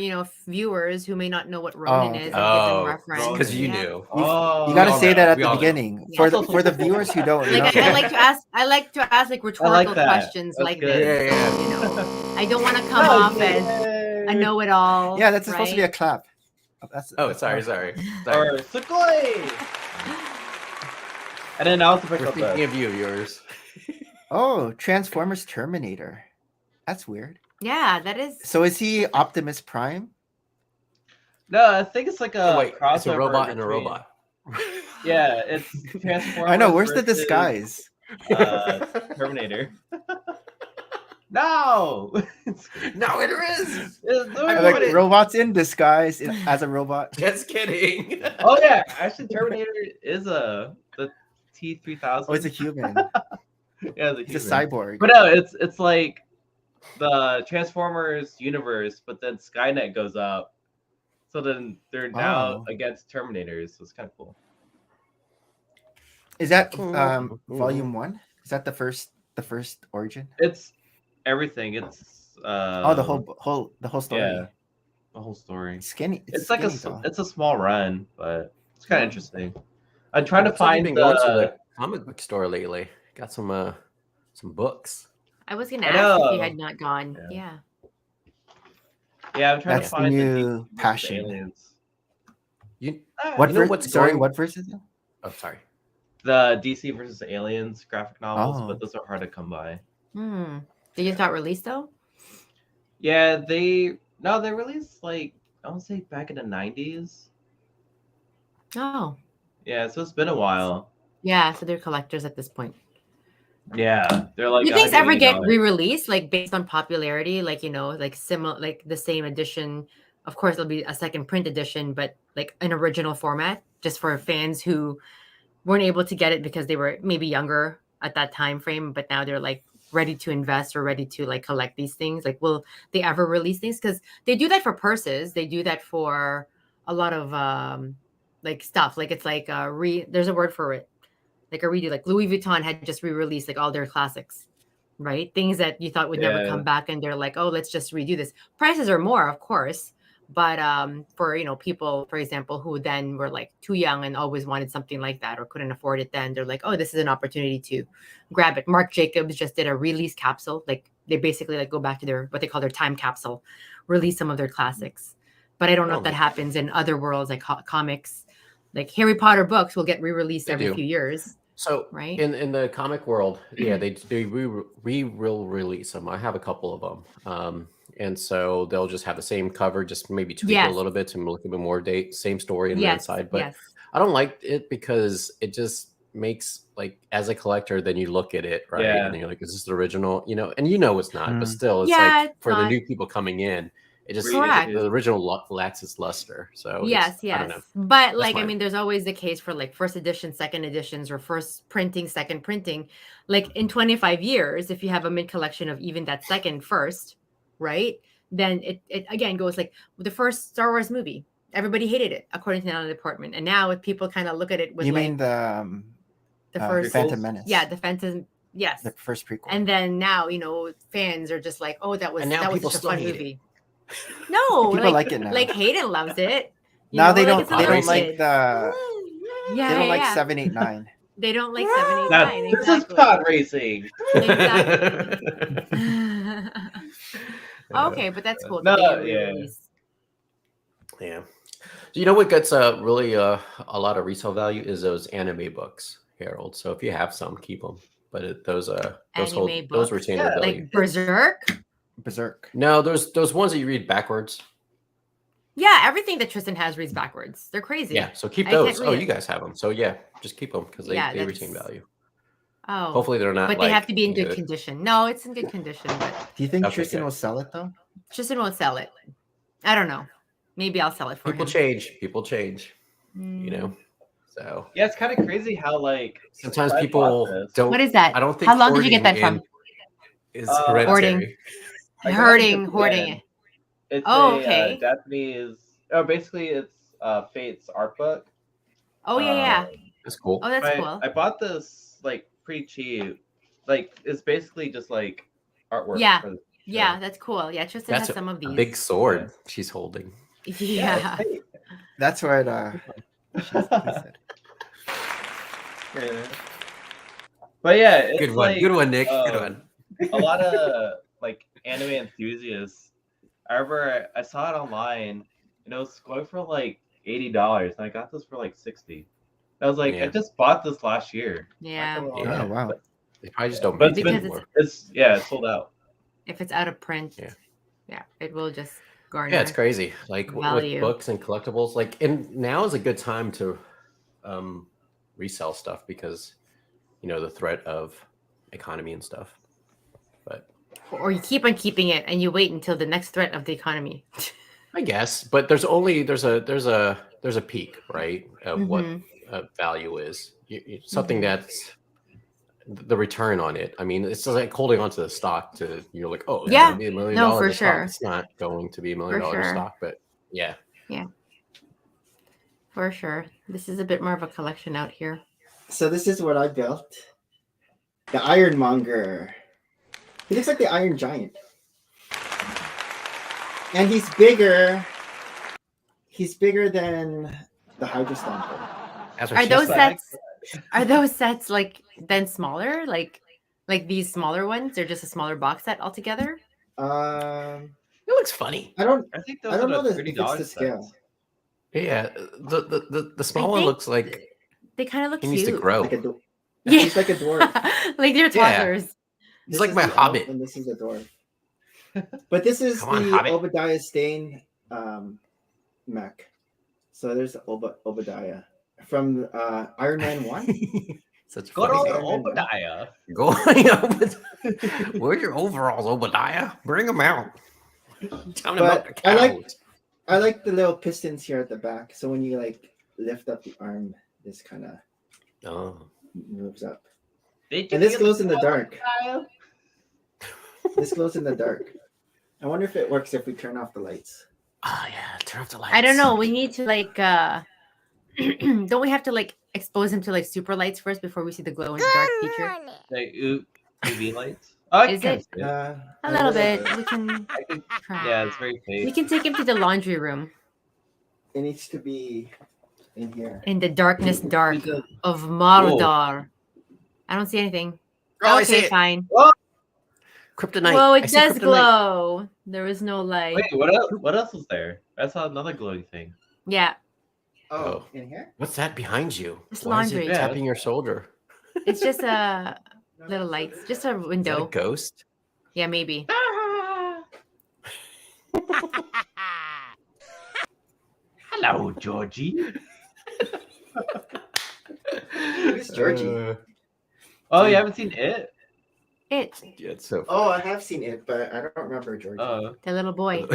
viewers who may not know what Ronin is and give them Oh, reference. because you Yeah. knew. Oh, You got to all say know. that at We the all know. beginning Yeah. for the viewers who don't know. Like I like to ask. I like to ask like rhetorical that. questions That's like good. this. Yeah, So, I don't want to come Oh, off as yay. a know-it-all. Yeah, that's supposed to be a right? clap. That's Sorry. Or Sukoi. And then I'll have to pick We're up thinking the. of you, yours. Oh, Transformers Terminator. That's weird. Yeah, that is. So is he Optimus Prime? No, I think it's like a Oh, wait, crossover it's a robot and a between- robot. Yeah, it's Transformers. I know. Where's the versus, disguise? Terminator. No. No, it is. I like robots in disguise as a robot. Just kidding. Oh yeah, actually, Terminator is the T-3000. Oh, it's a human. Yeah, It's a cyborg. But no, it's like the Transformers universe, but then Skynet goes up, so then they're now Oh. against Terminators. So it's kind of cool. Is that Ooh. volume 1? Is that the first origin? It's everything. It's Oh, the whole story. yeah, the whole story. Skinny. It's like skinny, though. it's a small run, but it's kind of interesting. I'm trying to Looks like you've find been going to the. the comic book store lately. Got some books. I was gonna I ask if you know. had not gone. Yeah. Yeah. Yeah, I'm trying That's to the find new DC versus passion. Aliens. You What You know verse? what's Sorry, going- what verse is it? Oh, sorry. The DC versus Aliens graphic novels, Oh. but those are hard to come by. They just got released though. Yeah, they released like I want to say back in the 90s. Oh, Yeah, so it's been a while. yeah. So they're collectors at this point. Yeah, they're like. Do things ever get $180. re-released, like based on popularity? Like like similar, like the same edition. Of course, it'll be a second print edition, but like an original format, just for fans who weren't able to get it because they were maybe younger at that time frame, but now they're like ready to invest or ready to like collect these things. Like, will they ever release things? Because they do that for purses. They do that for a lot of like stuff. Like it's like there's a word for it. Like a redo, like Louis Vuitton had just re-released like all their classics, right? Things that you thought would never Yeah. come back, and they're like, oh, let's just redo this. Prices are more, of course, but for people, for example, who then were like too young and always wanted something like that or couldn't afford it, then they're like, oh, this is an opportunity to grab it. Marc Jacobs just did a release capsule, like they basically like go back to their what they call their time capsule, release some of their classics. But I don't know if that happens in other worlds, like comics. Like Harry Potter books will get re-released They every do. few years. So Right. in the comic world, yeah, they will release them. I have a couple of them, and so they'll just have the same cover, just maybe tweak it Yes. a little bit to look a bit more date, same story on the Yes, inside. But yes. I don't like it because it just makes like as a collector, then you look at it right, Yeah. and you're like, is this the original? And it's not, but Mm. still, it's Yeah, like it's for the not. new people coming in, it just Correct. the original lacks its luster. So Yes, I don't know. yes. But like, I mine. mean, there's always the case for like first edition, second editions, or first printing, second printing. Like in 25 years, if you have a mid collection of even that second first, right? Then it again goes like the first Star Wars movie. Everybody hated it, according to Natalie Portman. And now people kind of look at it with You like mean the first Phantom Menace? Yeah, the Phantom. Yes. the first prequel. And then now, fans are just like, oh, that was And now that was people such a still fun hate it. movie. No, People like it now. Like Hayden loves it. You now know, they like, don't. it's a They little don't like kid. the. Yeah, They don't like yeah. 789. They don't like 7, 8, Now 9. this is Exactly. pod racing. Exactly. Okay, but that's cool. No, that they yeah. re-release. Yeah. So you know what gets really a lot of resale value is those anime books, Harold. So if you have some, keep them. But those Anime those books? retain Yeah, their value. Like Berserk. Berserk. No, those ones that you read backwards. Yeah, everything that Tristan has reads backwards. They're crazy. Yeah, so keep I can't those. read Oh, it. you guys have them. So yeah, just keep them because they Yeah, retain that's- value. Oh, Hopefully they're not. but they have to be in good condition. No, it's in good condition, but Do you think Okay, Tristan good. will sell it though? Tristan won't sell it. I don't know. Maybe I'll sell it for People him. change. People change. You know. Mm. So Yeah, it's kind of crazy how like sometimes I people bought this. don't. What is that? I don't think. How long did you get that hoarding from? Is Hoarding. hereditary. I got it in Hoarding Japan. it. It's Oh, a okay. Japanese. Oh, basically, it's Fate's art book. Oh yeah. That's cool. Oh, that's cool. I bought this like pretty cheap. Like it's basically just like artwork. Yeah. for the Yeah, show. that's cool. Yeah, Tristan That's has some of a these. big sword she's holding. Yeah. it's Fate. That's what she said. Yeah. But yeah, it's Good one. like, Good one, Nick. Good one. a lot of like anime enthusiasts. I remember I saw it online and it was going for like $80, and I got this for like 60. I was like, Yeah. I just bought this last year. Yeah. Yeah. Oh wow. They probably just don't But make it Because anymore. it's sold out. If it's out of print, Yeah. it will just garner. Yeah, it's crazy. Like Value. with books and collectibles, like, and now is a good time to resell stuff because the threat of economy and stuff. But Or you keep on keeping it and you wait until the next threat of the economy. I guess, but there's a peak, right, of what value is. Something that's the return on it. I mean, it's like holding onto the stock to like, oh, it's Yeah. gonna be $1 million. No, for stock. sure. It's not going to be $1 million For sure. stock, but yeah. For sure. This is a bit more of a collection out here. So this is what I built. The Ironmonger. He looks like the Iron Giant. And he's bigger. He's bigger than the Hydra Stomper. That's what Are she those said. sets are those sets like then smaller? Like these smaller ones? They're just a smaller box set altogether? Um, It looks funny. I don't I think I those don't are know the if it's $30 the scale. sets. Yeah, the small I one think looks like They kind of look he cute. needs to grow. Like a Yeah. He's like a dwarf. Like they're Yeah. toddlers. He's This like is my the elf Hobbit. and this is a dwarf. But this is Come on, the Hobbit. Obadiah Stain mech. So there's Obadiah from Iron Man 1. Such a Go funny to name. Obadiah. Go Where's your overalls, Obadiah? Bring them out. Tell me about the But I like- cows. I like the little pistons here at the back. So when you like lift up the arm, this kind of Oh. moves up. Did you And this feel glows in the dark. Obadiah? This glows in the dark. I wonder if it works if we turn off the lights. Oh yeah, turn off the lights. I don't know. We need to like don't we have to like expose him to like super lights first before we see the glow in the dark feature? Like UV lights? Oh, I Is can it? see it. A little bit. We can I can, try. yeah, it's very We fake. can take him to the laundry room It needs to be in here. in the darkness dark of Mordor. I don't see anything. Oh, I see Okay, it. fine. Kryptonite. Whoa, I it see does kryptonite. glow. There is no light. Wait, what else? What else was there? I saw another glowing thing. Yeah, Oh, in here? What's that behind you? It's Why is it laundry. Yeah. tapping your shoulder? it's just a little lights, just a Is that a window. ghost? Yeah, maybe. Hello, Georgie. Who's Georgie? Oh, you haven't seen it? It, Yeah, it's so. Oh, I have seen it, but I don't remember Georgie. the little boy.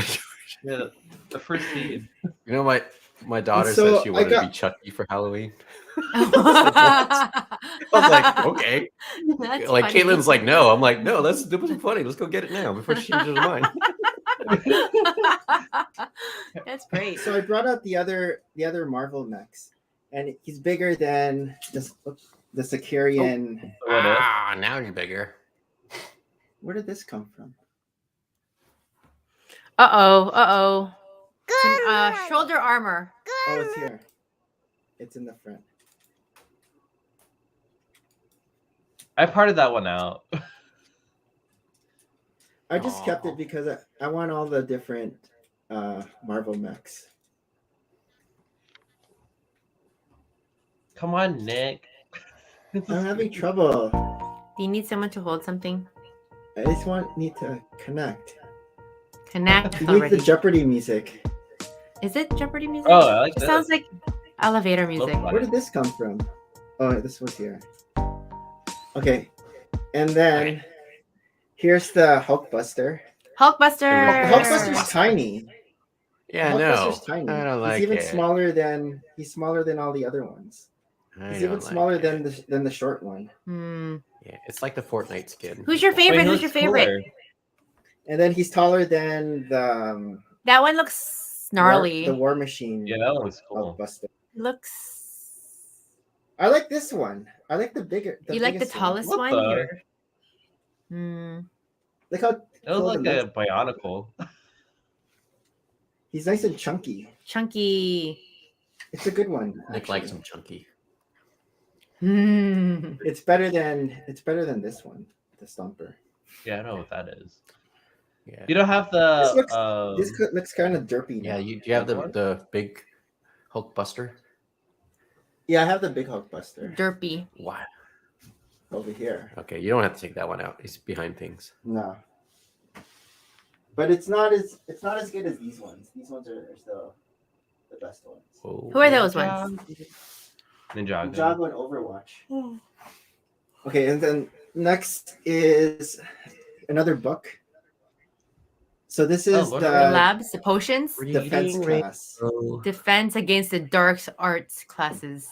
Yeah, the first scene. You know, my daughter So, said she I wanted to got- be Chucky for Halloween. That's I was like, okay. Like funny. Caitlin's like, no. I'm like, no, that was funny. Let's go get it now before she changes her mind. That's great. So I brought out the other Marvel mechs, and he's bigger than the Sicarian. Ah, now you're bigger. Where did this come from? Uh-oh. Some shoulder armor. Oh, it's here. It's in the front. I parted that one out. I just kept Aw. it because I want all the different Marvel mechs. Come on, Nick. I'm having trouble. Do you need someone to hold something? I just need to connect. Connect You need already. the Jeopardy music. Is it Jeopardy music? Oh, I like It that. sounds like elevator music. Love Where did this come from? Oh, this was here. Okay, and then here's the Hulkbuster. Hulkbuster. Hulkbuster's tiny. Yeah, Hulkbuster's no, tiny. I don't like he's even it. smaller than all the other ones. I He's don't even like smaller it. than the short one. Hmm. Yeah, it's like the Fortnite skin. Who's your favorite? Wait, Who's your favorite? cooler? And then he's taller than the That one looks gnarly. the War Machine. Yeah, that one looks cool. Hulkbuster. Looks. I like this one. I like the bigger. You like the biggest one. tallest What one? the? Here. Hmm. Look how It cool was the like a legs- bionicle. He's nice and chunky. Chunky. It's a good one. Nick actually. likes him chunky. Hmm. It's better than this one, the Stomper. Yeah, I know what that is. Yeah, You don't have This looks the. looks kind of derpy now. yeah. You have What? the big Hulkbuster. Yeah, I have the big Hulkbuster Derpy. Wow. over here. Okay, you don't have to take that one out. He's behind things. No, but it's not as good as these ones. These ones are still the best ones. Whoa. Who are those ones? Ninjago. Ninjago and Overwatch. Okay, and then next is another book. So this is look. The the labs, the potions, defense class. defense against the dark arts classes.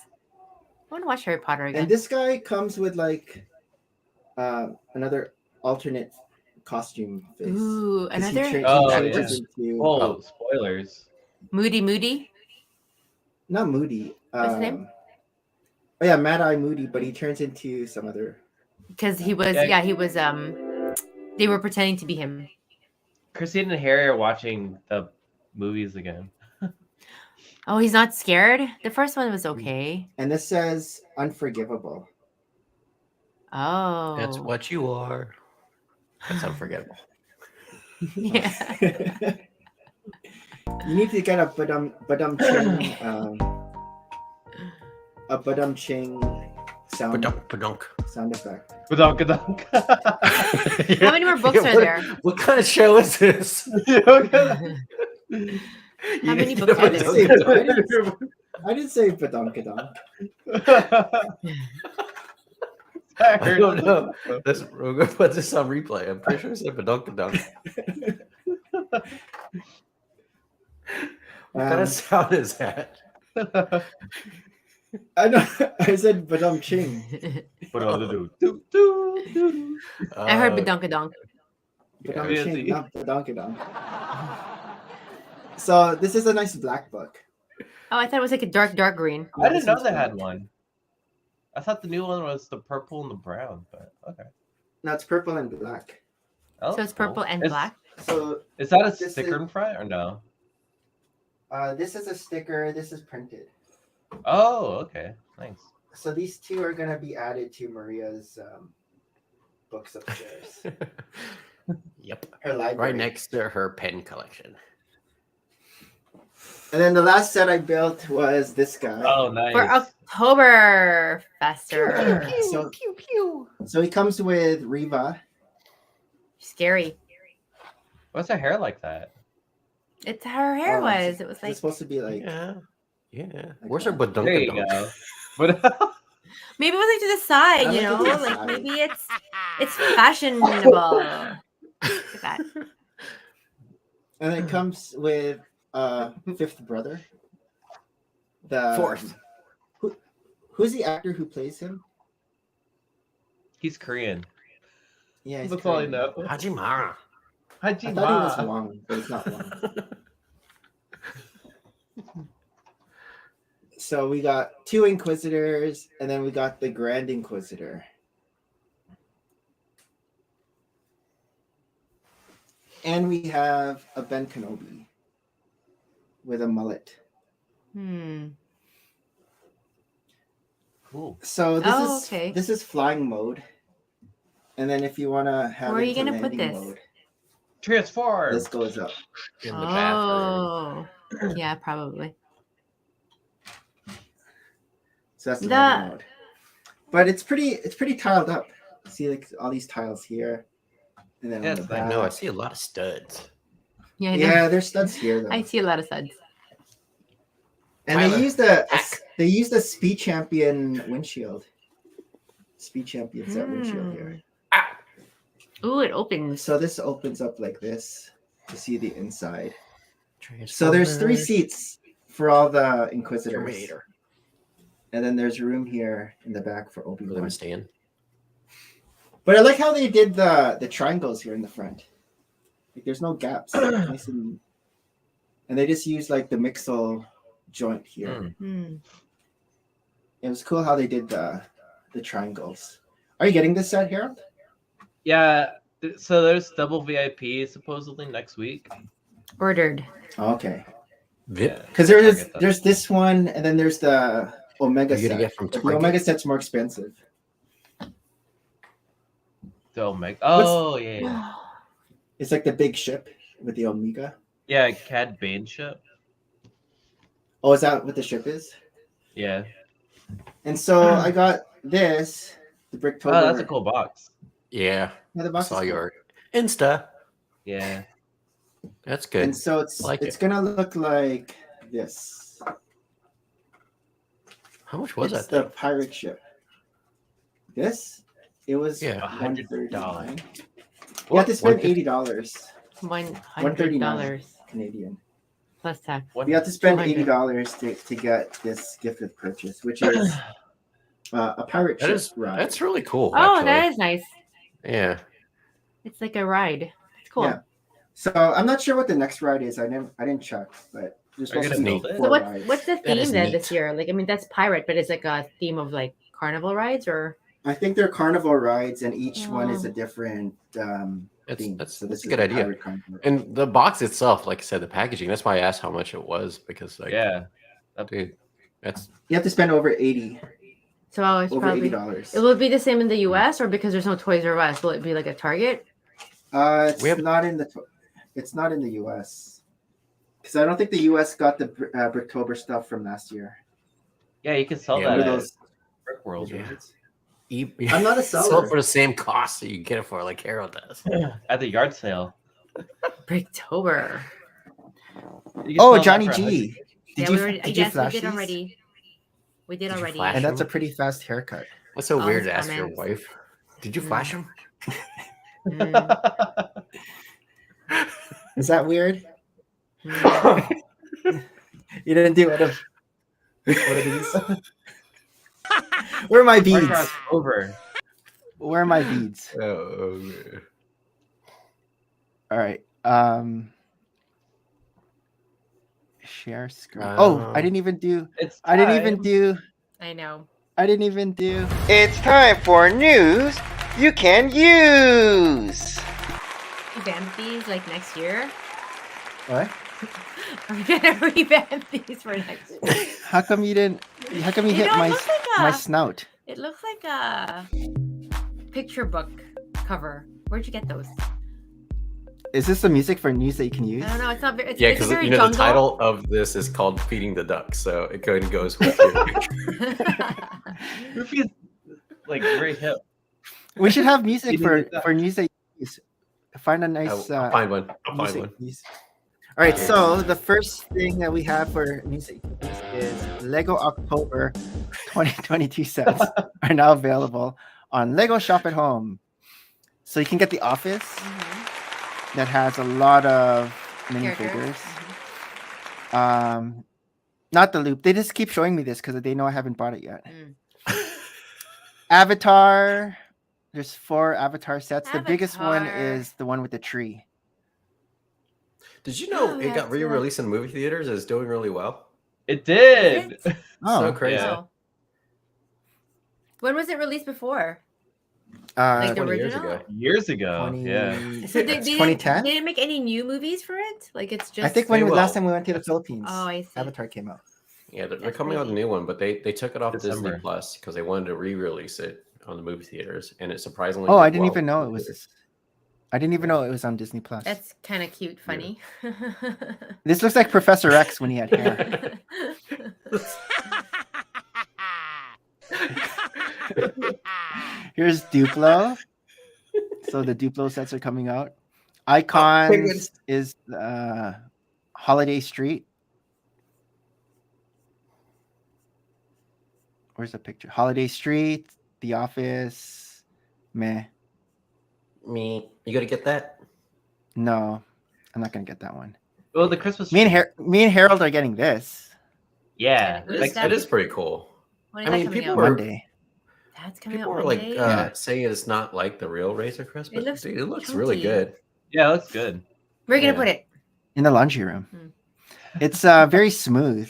I want to watch Harry Potter again. And this guy comes with like another alternate costume face. Ooh, 'Cause he another Oh, changes into Oh, spoilers. Moody. not Moody. What's his name? Oh yeah, Mad Eye Moody, but he turns into some other. Because he was, Yeah. he was. They were pretending to be him. Christine and Harry are watching the movies again. Oh, he's not scared. The first one was okay. And this says Unforgivable. Oh, That's what you are. That's unforgettable. Yeah. You need to get a ching sound Badunk. sound effect. Badonk. How many more books are there? What kind of show is this? How many books are there? I didn't say badonkadonk. I don't know. We're gonna put this on replay. I'm pretty sure it's a badunkadunk. What kind of sound is that? I know. I said badum ching. I heard badunkadonk. Badum Yeah, ching, see. not badonkadonk. So this is a nice black book. Oh, I thought it was like a dark green. I didn't know they had one. I thought the new one was the purple and the brown, but okay. No, it's purple and black. Oh, So it's cool. purple and Is- black. So Is that a This sticker is- in front or no? this is a sticker. This is printed. Oh, okay. Nice. So these two are gonna be added to Maria's books upstairs. Yep. Her library. Right next to her pen collection. And then the last set I built was this guy. Oh, nice. For October Faster. So, so he comes with Reva. Scary. What's her hair like that? It's how her hair Oh, was. It was It's like supposed to be like Yeah. Yeah. Okay. Where's her There you badunkadunk? go. But maybe it was like to the side, I you like know? it to the Like side. maybe it's fashionable. Look at that. and it comes with fifth brother. The Fourth. Who's the actor who plays him? he's Korean. Yeah, he's That's all I Korean. know. Hajimara. I thought he was Wong, but it's not Wong. So we got 2 Inquisitors, and then we got the Grand Inquisitor. And we have a Ben Kenobi with a mullet. Cool. So Oh, okay. this is flying mode. And then if you want to have Where are it you to gonna put landing this? mode, Transform. this goes up. In the bathroom. Oh, yeah, probably. So that's the The- landing mode. But it's pretty tiled up. See like all these tiles here. And then Yeah, on the it's I back. know. I see a lot of studs. Yeah, I know. Yeah, there's studs here though. I see a lot of suds. And Tyler, they used the Speed Champion windshield. Speed Champion's that windshield here. Ooh, it opens. So this opens up like this to see the inside. So there's 3 seats for all the Inquisitors. Terminator. And then there's room here in the back for For them Obi-Wan. to stand. But I like how they did the triangles here in the front. Like there's no gaps. Nice and they just use like the Mixel joint here. Hmm. It was cool how they did the triangles. Are you getting this set, Harold? Yeah. So there's double VIP supposedly next week. Ordered. Okay. VIP. Because there's this one, and then there's the Omega You're gonna set. get from But the Target? Omega set's more expensive. The Omega. Oh yeah. It's like the big ship with the Omega. Yeah, Cad Bane ship. Oh, is that what the ship is? Yeah. And so I got this, the Bricktober. Oh, that's a cool box. Yeah. Yeah, the I box saw is cool. your Insta. Yeah. That's good. And so it's Like it's it. gonna look like this. How much was It's that? the pirate ship. This? It was Yeah. $139. You What? have to spend $150? $80 $100 Canadian. plus tax. You have to spend $200. $80 to get this gift with purchase, which is a pirate That ship is ride. that's really cool. Oh, actually. that is nice. Yeah. It's like a ride. It's cool. Yeah. So I'm not sure what the next ride is. I didn't check, but there's Are you supposed to gonna be build it? So 4 what's rides. what's the That is theme then neat. this year? Like, I mean, that's pirate, but it's like a theme of like carnival rides, or I think they're carnival rides, and each one is Oh. a different theme. That's So a this is good the idea. pirate carnival. And the box itself, like I said, the packaging. That's why I asked how much it was because, like, Yeah. dude, that's You have to spend over 80, so it's over probably $80. it will be the same in the U.S. or because there's no Toys R Us, will it be like a Target? It's We have- not in the U.S. because I don't think the U.S. got the Bricktober stuff from last year. Yeah, you can sell Yeah, that Remember at those? Brick World. Yeah. I'm not a Sell seller. it for the same cost that you get it for, like Harold does. At the yard sale. Bricktober. You can Oh, sell that Johnny for G. Yeah, Did we you already, did you yes, flash we did these? already. We did Did you already. flash And that's a them? pretty fast haircut. What's so All weird his to ask your comments. wife? Did you Mm. flash them? Mm, Is that weird? mm. You didn't do it. What are these? Where are my beads? Warcraft's over. Where are my beads? Oh, All right. Share screen. Oh, I didn't even do. It's I didn't even time. do. I know. I didn't even do. It's time for news you can use. Revamp these like next year. What? Are we gonna revamp these for next year? How come you didn't? How come you hit know, it my looks like my a- snout? It looks like a picture book cover. Where'd you get those? Is this the music for news that you can use? I don't know. It's not very. It's, yeah, it's because very you know jungle. the title of this is called "Feeding the Ducks," so it kind of goes with your picture. Goofy's like very hip. We should have music Feeding for the duck. for news that you use. Find a nice. I'll find one. I'll find music one. piece. All right, so the first thing that we have for music is Lego October 2022 sets are now available on Lego Shop at Home. So you can get the Office Mhm. that has a lot of Characters. minifigures. Mhm. Not the Loop. They just keep showing me this because they know I haven't bought it yet. Mm. Avatar. There's 4 Avatar sets. The biggest one Avatar. is the one with the tree. Did you know Oh, it got that's re-released in movie theaters? It's doing really well. It did. Is it? So crazy. Yeah. Oh. When was it released before? Uh, Like the 20 years original? ago. Years ago. 20 Yeah. So they, it's they 2010? They didn't make any new movies for it. Like it's just. I think when They last will. time we went to the Philippines, Oh, I see. Avatar came out. Yeah, they're That's coming out with a crazy. new one, but they took it off December. Disney Plus because they wanted to re-release it on the movie theaters, and it surprisingly. Oh, did I didn't well even in know the it was. theaters. I didn't even know it was on Disney Plus. That's kind of cute, funny. This looks like Professor X when he had hair. Here's Duplo. So the Duplo sets are coming out. Icons penguins. is Holiday Street. Where's the picture? Holiday Street. The Office, meh. Me, you gonna get that? No, I'm not gonna get that one. Well, the Christmas Me tree. and Harold are getting this Yeah. When is Next that? It is pretty cool. When is I that mean, coming people out? were- Monday. That's coming People out are like Monday. Yeah. saying it's not like the real Razor Crest, but looks dude, it looks really chunky. good. Yeah, it looks good. Where are you Yeah. gonna put it? In the laundry room. Hmm. It's very smooth.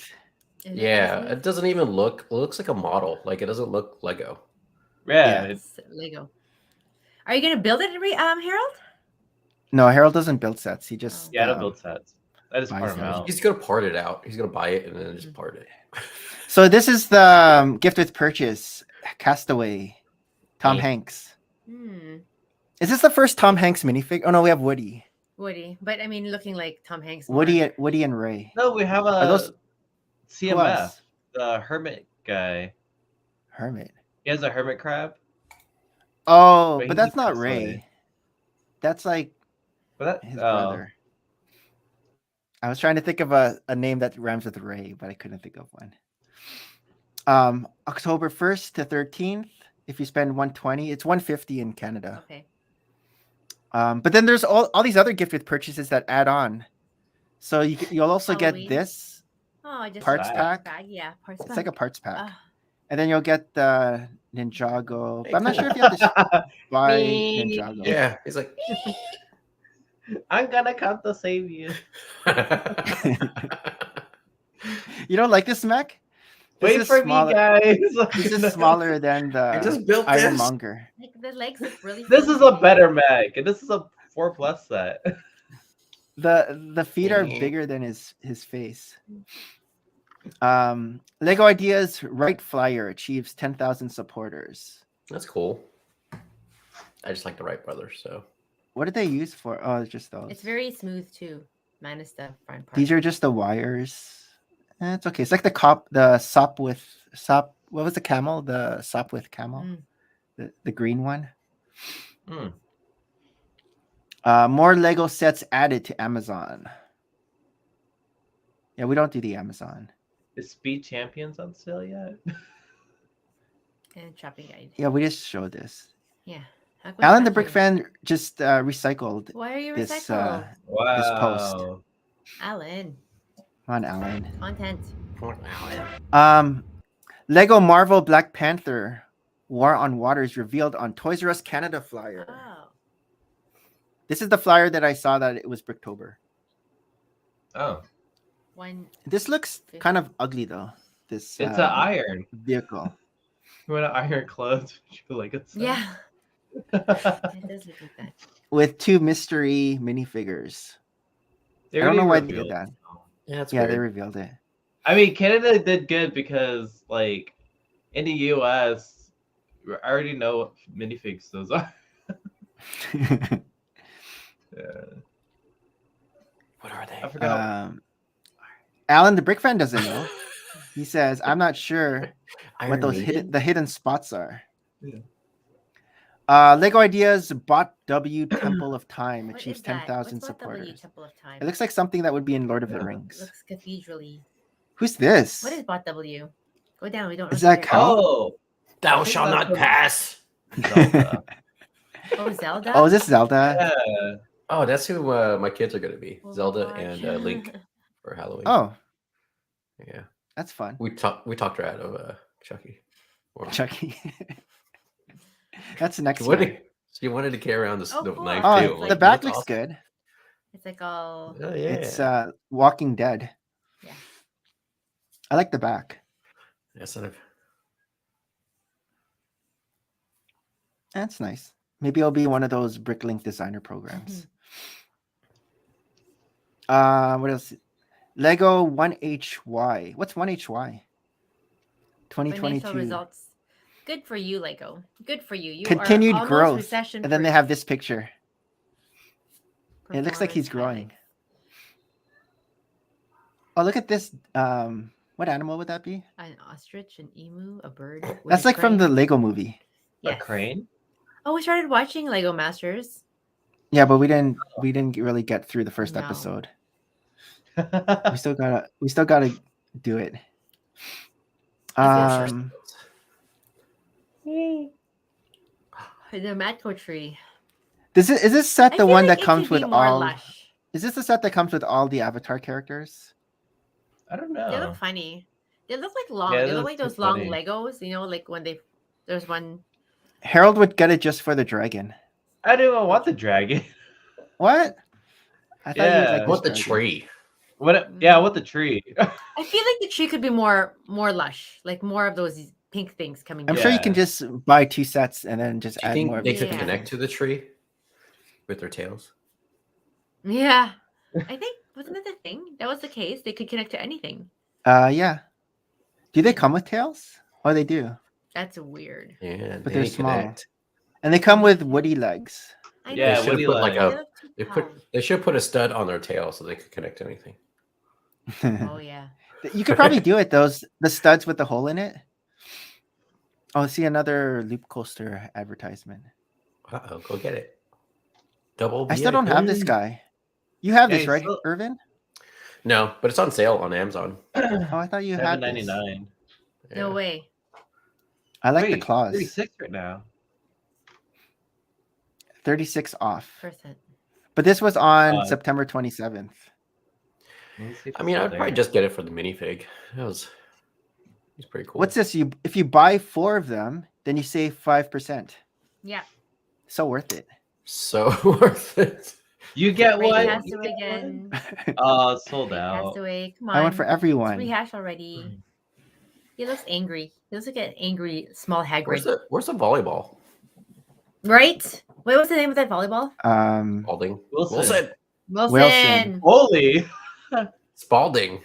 Is it Yeah, smooth? it doesn't even look. It looks like a model. Like it doesn't look Lego. Yeah. Yeah. It's, It's Lego. Are you gonna build it, Harold? No, Harold doesn't build sets. He just yeah, I don't build sets. I just buys part them them. out. He's gonna part it out. He's gonna buy it and then just part it. So this is the gift with purchase. Castaway. Tom Yeah. Hanks. Hmm. Is this the first Tom Hanks minifig? Oh no, we have Woody. Woody, but I mean, looking like Tom Hanks. more. Woody and Ray. No, we have Are a those- Who CMF, else? the hermit guy. Hermit. He has a hermit crab. Oh, But but he's that's a not Castaway. Ray. That's like But that, his oh, brother. I was trying to think of a name that rhymes with Ray, but I couldn't think of one. October 1st to 13th. If you spend 120, it's 150 in Canada. Okay. But then there's all these other gift with purchases that add on. So you'll also Halloween. get this. Oh, I just Parts saw the pack? bag. Yeah, parts It's pack. like a parts pack. Ah, And then you'll get the Ninjago. Hey, But I'm not cool. sure if you have to buy Me. Ninjago. Yeah, he's like. I'm gonna come to save you. You don't like this mech? Wait is for smaller- me, guys. This is smaller than I the just built this. Ironmonger. like the legs look really. This is a better mag, and this is a 4+ set. The feet are Mhm. bigger than his face. Lego Ideas Right Flyer achieves 10,000 supporters. That's cool. I just like the Wright brothers, so What did they use for? Oh, it's just those. It's very smooth too, minus the front part. These are just the wires. It's okay. It's like the sop with sop. What was the camel? The sop with camel. Mm. The green one. Hmm. More Lego sets added to Amazon. Yeah, we don't do the Amazon. Is Speed Champions on sale yet? and shopping guide. Yeah, we just showed this. Yeah. Alan the Brick Fan just recycled. Why are you this, recycled? Wow. post. Alan, Come on, Alan. content. Lego Marvel Black Panther War on Water is revealed on Toys R Us Canada flyer. Oh, This is the flyer that I saw that it was Bricktober. Oh, one. This looks kind of ugly though. This it's an iron. vehicle. You want to iron clothes? You like it? Yeah, it does look like that. With 2 mystery minifigures. They I don't know already why they revealed did that. it. Yeah, that's Yeah, weird. they revealed it. I mean, Canada did good because, like, in the US, I already know what minifigs those are. What are they? I forgot. Alan the Brick Fan doesn't know. He says, "I'm not sure Iron what those Maiden? hidden spots are." Yeah. Lego Ideas Bot W Temple of Time What achieves is that? 10,000 What's Bot W supporters. Temple of Time? It looks like something that would be in Lord of the Yeah. Rings. Looks cathedral-y. Who's this? What is Bot W? Go down. We don't. Is know that here. Count? Oh, Thou I think shalt that's not what- pass. Zelda. Oh, Zelda. Oh, is this Zelda? Yeah. Oh, that's who my kids are gonna be. We'll Zelda watch. and Link for Halloween. Oh, yeah. that's fun. We talked her out of Chucky. Or- Chucky. That's the next She one. wanted to carry around Oh, the cool. knife Oh, too. It's Like, the back that's looks awesome. good. It's like all. Oh, yeah. It's Walking Dead. Yeah. I like the back. Yeah, sort of. That's nice. Maybe it'll be one of those Bricklink designer programs. What else? Lego 1HY. What's 1HY? Financial 2022. results. Good for you, Lego. Good for you. You Continued are almost growth. recession And then they proof. have this picture. It looks like he's Performance growing. Oh, look at this. What animal would that be? highlight. An ostrich, an emu, a bird. with That's a like from the crane. Lego movie. A Yes. crane? Oh, we started watching Lego Masters. Yeah, but we didn't really get through the first No. episode. We still gotta do it. Is it- the Matco tree. Is this set I the feel one like that it comes could be with more all? lush. Is this the set that comes with all the Avatar characters? I don't They know. look funny. They look like long. Yeah, they they look look like too those long funny. Legos. You know, like when there's one. Harold would get it just for the dragon. I didn't even want the dragon. What? I thought you would Yeah. like I want the this dragon. tree. What? Yeah, I want the tree. I feel like the tree could be more lush, like more of those pink things coming. I'm down. sure you can Yeah. just buy 2 sets and then just Do you add think more. they could Yeah. connect to the tree with their tails? Yeah, I think wasn't that the thing? That was the case. They could connect to anything. Yeah. Do they come with tails? Oh, they do. That's weird. Yeah, But they they're small. connect. And they come with woody legs. I Yeah, know, They should what do have you put like like? They a. look too They tall. They should put a stud on their tail so they could connect to anything. Oh yeah. You could probably do it. The studs with the hole in it. Oh, see another loop coaster advertisement. Uh-oh, go get it. Double. I still don't have this VIP. guy. You have Yeah, this, you right, still- Errvin? No, but it's on sale on Amazon. Oh, I thought you had this. $7.99. No Yeah. way. I like the Wait, claws. 36 right now. 36 off. Percent. But this was on Uh, September 27th. Let me see if I mean, it's I'd still probably there. just get it for the minifig. He's pretty cool. What's this? If you buy 4 of them, then you save 5%. Yeah. So worth it. So worth it. You get Ray one. passed You away get again. one? Sold Ray out. passed away. Come on. I went for Let's everyone. rehash already. He looks angry. He looks like an angry small Hagrid. Where's the volleyball? Right? Wait, what's the name of that volleyball? Spalding. Wilson. Wilson. Holy. Spalding.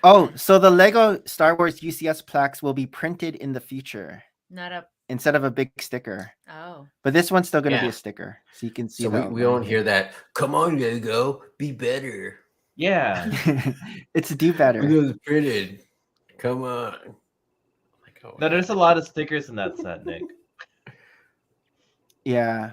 Oh, so the Lego Star Wars UCS plaques will be printed in the future Not up. instead of a big sticker. Oh. But this one's still going to be Yeah. a sticker. So you can see So the we won't hear that. Come on, Lego, be better. Yeah. It's do better. It's printed. Come on. Like, oh, No, there's a lot of stickers in that set, Nick. Yeah.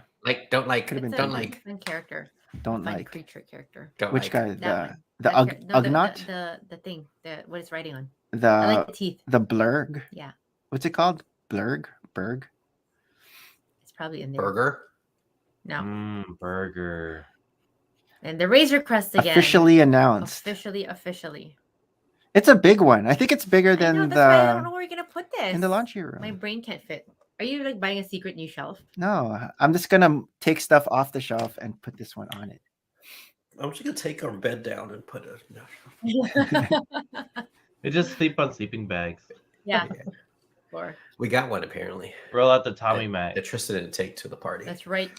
don't like, Could've been It's don't a like, fun character. Don't Fun like. creature character. don't Which like. guy? That The one. the That char- no, Ugnaught? the thing. What it's writing on. I like The the teeth. the blurg? Yeah. What's it called? Blurg? Berg? It's probably in there. Burger. No. Burger. And the Razor Crest again. Officially announced. Officially. It's a big one. I think it's bigger I than know, that's why I don't know the where you're gonna put this. in the laundry room. My brain can't fit. Are you like buying a secret new shelf? No, I'm just gonna take stuff off the shelf and put this one on it. I'm just gonna take our bed down and put it. They just sleep on sleeping bags. Yeah. Or We got one apparently. Roll out the Tommy Mac. That Tristan didn't take to the party. that's right.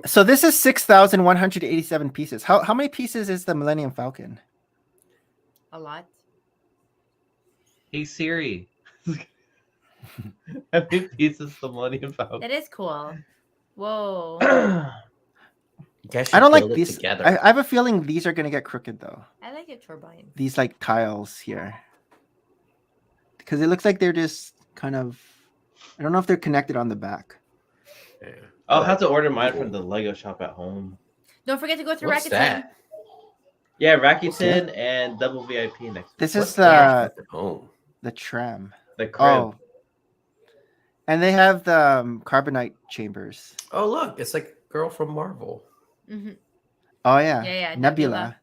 So this is 6,187 pieces. How many pieces is the Millennium Falcon? A lot. Hey Siri. How many pieces the Millennium Falcon? That is cool. Whoa. You guys I should don't like build it these. together. I have a feeling these are gonna get crooked though. I like it turbine. These like tiles here, because it looks like they're just kind of. I don't know if they're connected on the back. Yeah. I'll have to order mine from the Lego shop at home. Don't forget to go through What's Rakuten. that? Yeah, Rakuten and double VIP next. This What's is that? the Oh, tram. The crib. Oh, and they have the carbonite chambers. oh, look, it's like girl from Marvel. Mm-hmm. Oh yeah, Yeah, Nebula.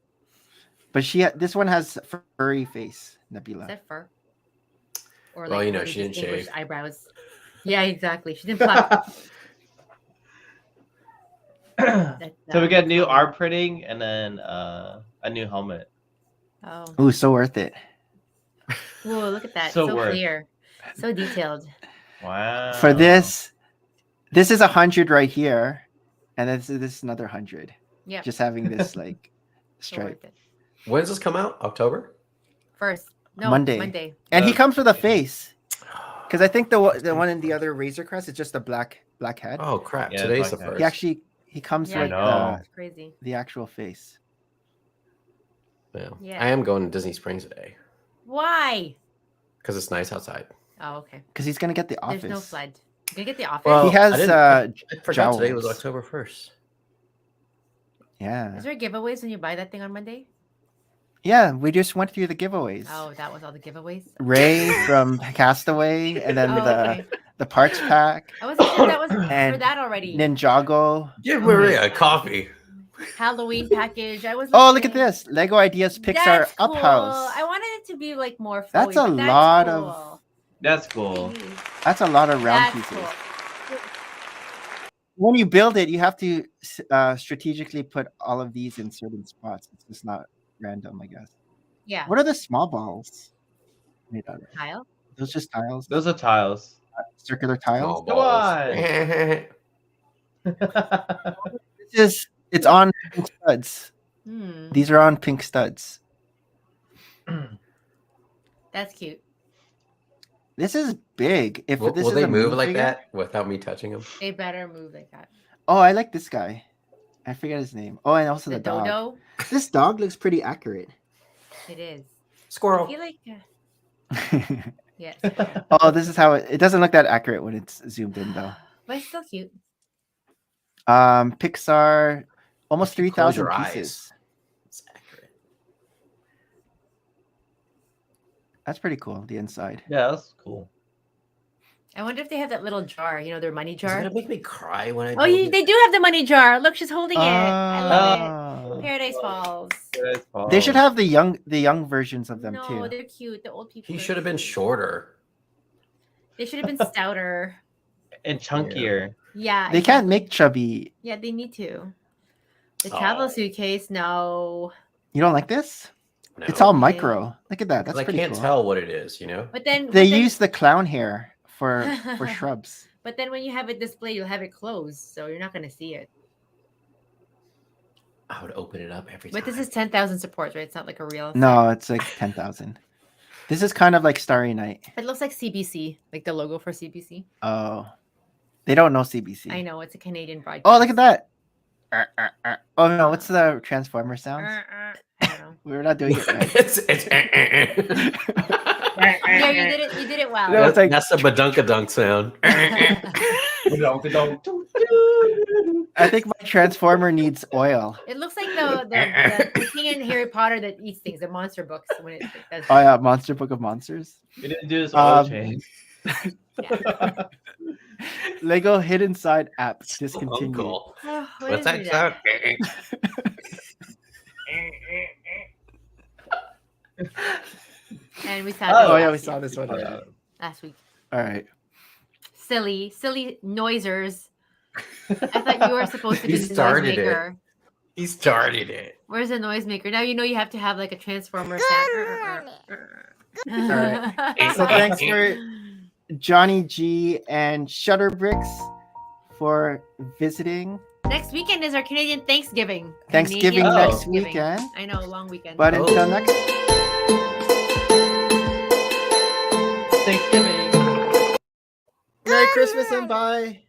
But this one has furry face, Nebula. Is that fur? Or Well, you know, really she didn't distinguished shave. eyebrows. Yeah, exactly. She didn't plop. So we got new art printing and then a new helmet. Oh. Ooh, so worth it. Whoa, look at that. So So, worth. clear. So detailed. Wow. For this is 100 right here, and this is another 100. Yeah. Just having this like So worth stripe. it. When does this come out? October? First. No, Monday. Monday. And he Uh, comes with a face, because I think the one in the other Razor Crest is just a black head. Oh crap! Yeah, Today's the Black first. He comes Yeah, with know. it's crazy. the actual face. Well, Yeah. I am going to Disney Springs today Why? because it's nice outside. Oh, okay. Because he's gonna get the office. There's no flood. You're gonna get the office. Well, He has I didn't- I forgot today was jowls. October 1st. Yeah. Is there giveaways when you buy that thing on Monday? Yeah, we just went through the giveaways. Oh, that was all the giveaways. Ray from Castaway, and then Oh, okay. the Parts Pack, I wasn't sure that was for And that already. Ninjago. Give Maria a coffee. Halloween package. I was. Oh, look at looking. this Lego Ideas Pixar That's Up cool. House. I wanted it to be like more. Flowy, That's a but lot of- cool. That's cool. That's a lot of round That's pieces. cool. When you build it, you have to strategically put all of these in certain spots. It's just not random, I guess. Yeah. What are the small balls made out of? Tile. Those just tiles? Those are tiles. Circular tiles? Small balls. It's on pink studs. Hmm. These are on pink studs. That's cute. This is big. If Will, this will is they a move minifigure- like that without me touching them? They better move like that. Oh, I like this guy. I forget his name. Oh, and also The the dog. dodo. This dog looks pretty accurate. It is. I Squirrel. feel like. Yes. Oh, this is how it doesn't look that accurate when it's zoomed in though. But it's still cute. Pixar, almost If you close 3,000 your eyes. pieces. It's accurate. That's pretty cool. The inside. Yeah, that's cool. I wonder if they have that little jar. You know, their money Is it jar. gonna make me cry when I? Oh, build it? they do have the money jar. Look, she's holding it. I love Oh. it. Paradise Falls. They should have the young versions of them No, too. they're cute. The old people. He are should have been cute. shorter. They should have been stouter. and chunkier. Yeah. They can't make chubby. Yeah, they need to. The travel Oh. suitcase, no. You don't like this? No. It's all Okay. micro. Look at that. That's I pretty can't cool. tell what it is. You know. But then They but then- use the clown hair for shrubs. But then when you have it displayed, you'll have it closed, so you're not gonna see it. I would open it up every time. But this is 10,000 supports, right? It's not like a real. No, it's like 10,000. This is kind of like Starry Night. It looks like CBC, like the logo for CBC. Oh, they don't know CBC. I know it's a Canadian broadcast. Oh, look at that. Oh no, what's the Transformer sounds? I don't know. We're not doing it right. it's Yeah, you did it. You did it well. No, it's like- that's the badunkadunk sound. I think my Transformer needs oil. It looks like the thing in Harry Potter that eats things, the monster books. When it does. Oh yeah, Monster Book of Monsters. We didn't do this oil Um, change. Lego Hidden Side app discontinued. Uncle. Oh, what What's is that it? sound? And we saw. Oh this yeah, we last saw year- this one. already. last week. All right. Silly noisers. I thought you were supposed to He be the started it. noisemaker. He started it. Where's the noisemaker? Now you know you have to have like a transformer sound. Alright. So thanks for Johnny G and Shutterbricks for visiting. Next weekend is our Canadian Thanksgiving. Thanksgiving Canadian next Thanksgiving. weekend. I know, long weekend. But Oh. until next Thanksgiving. Merry Christmas and bye.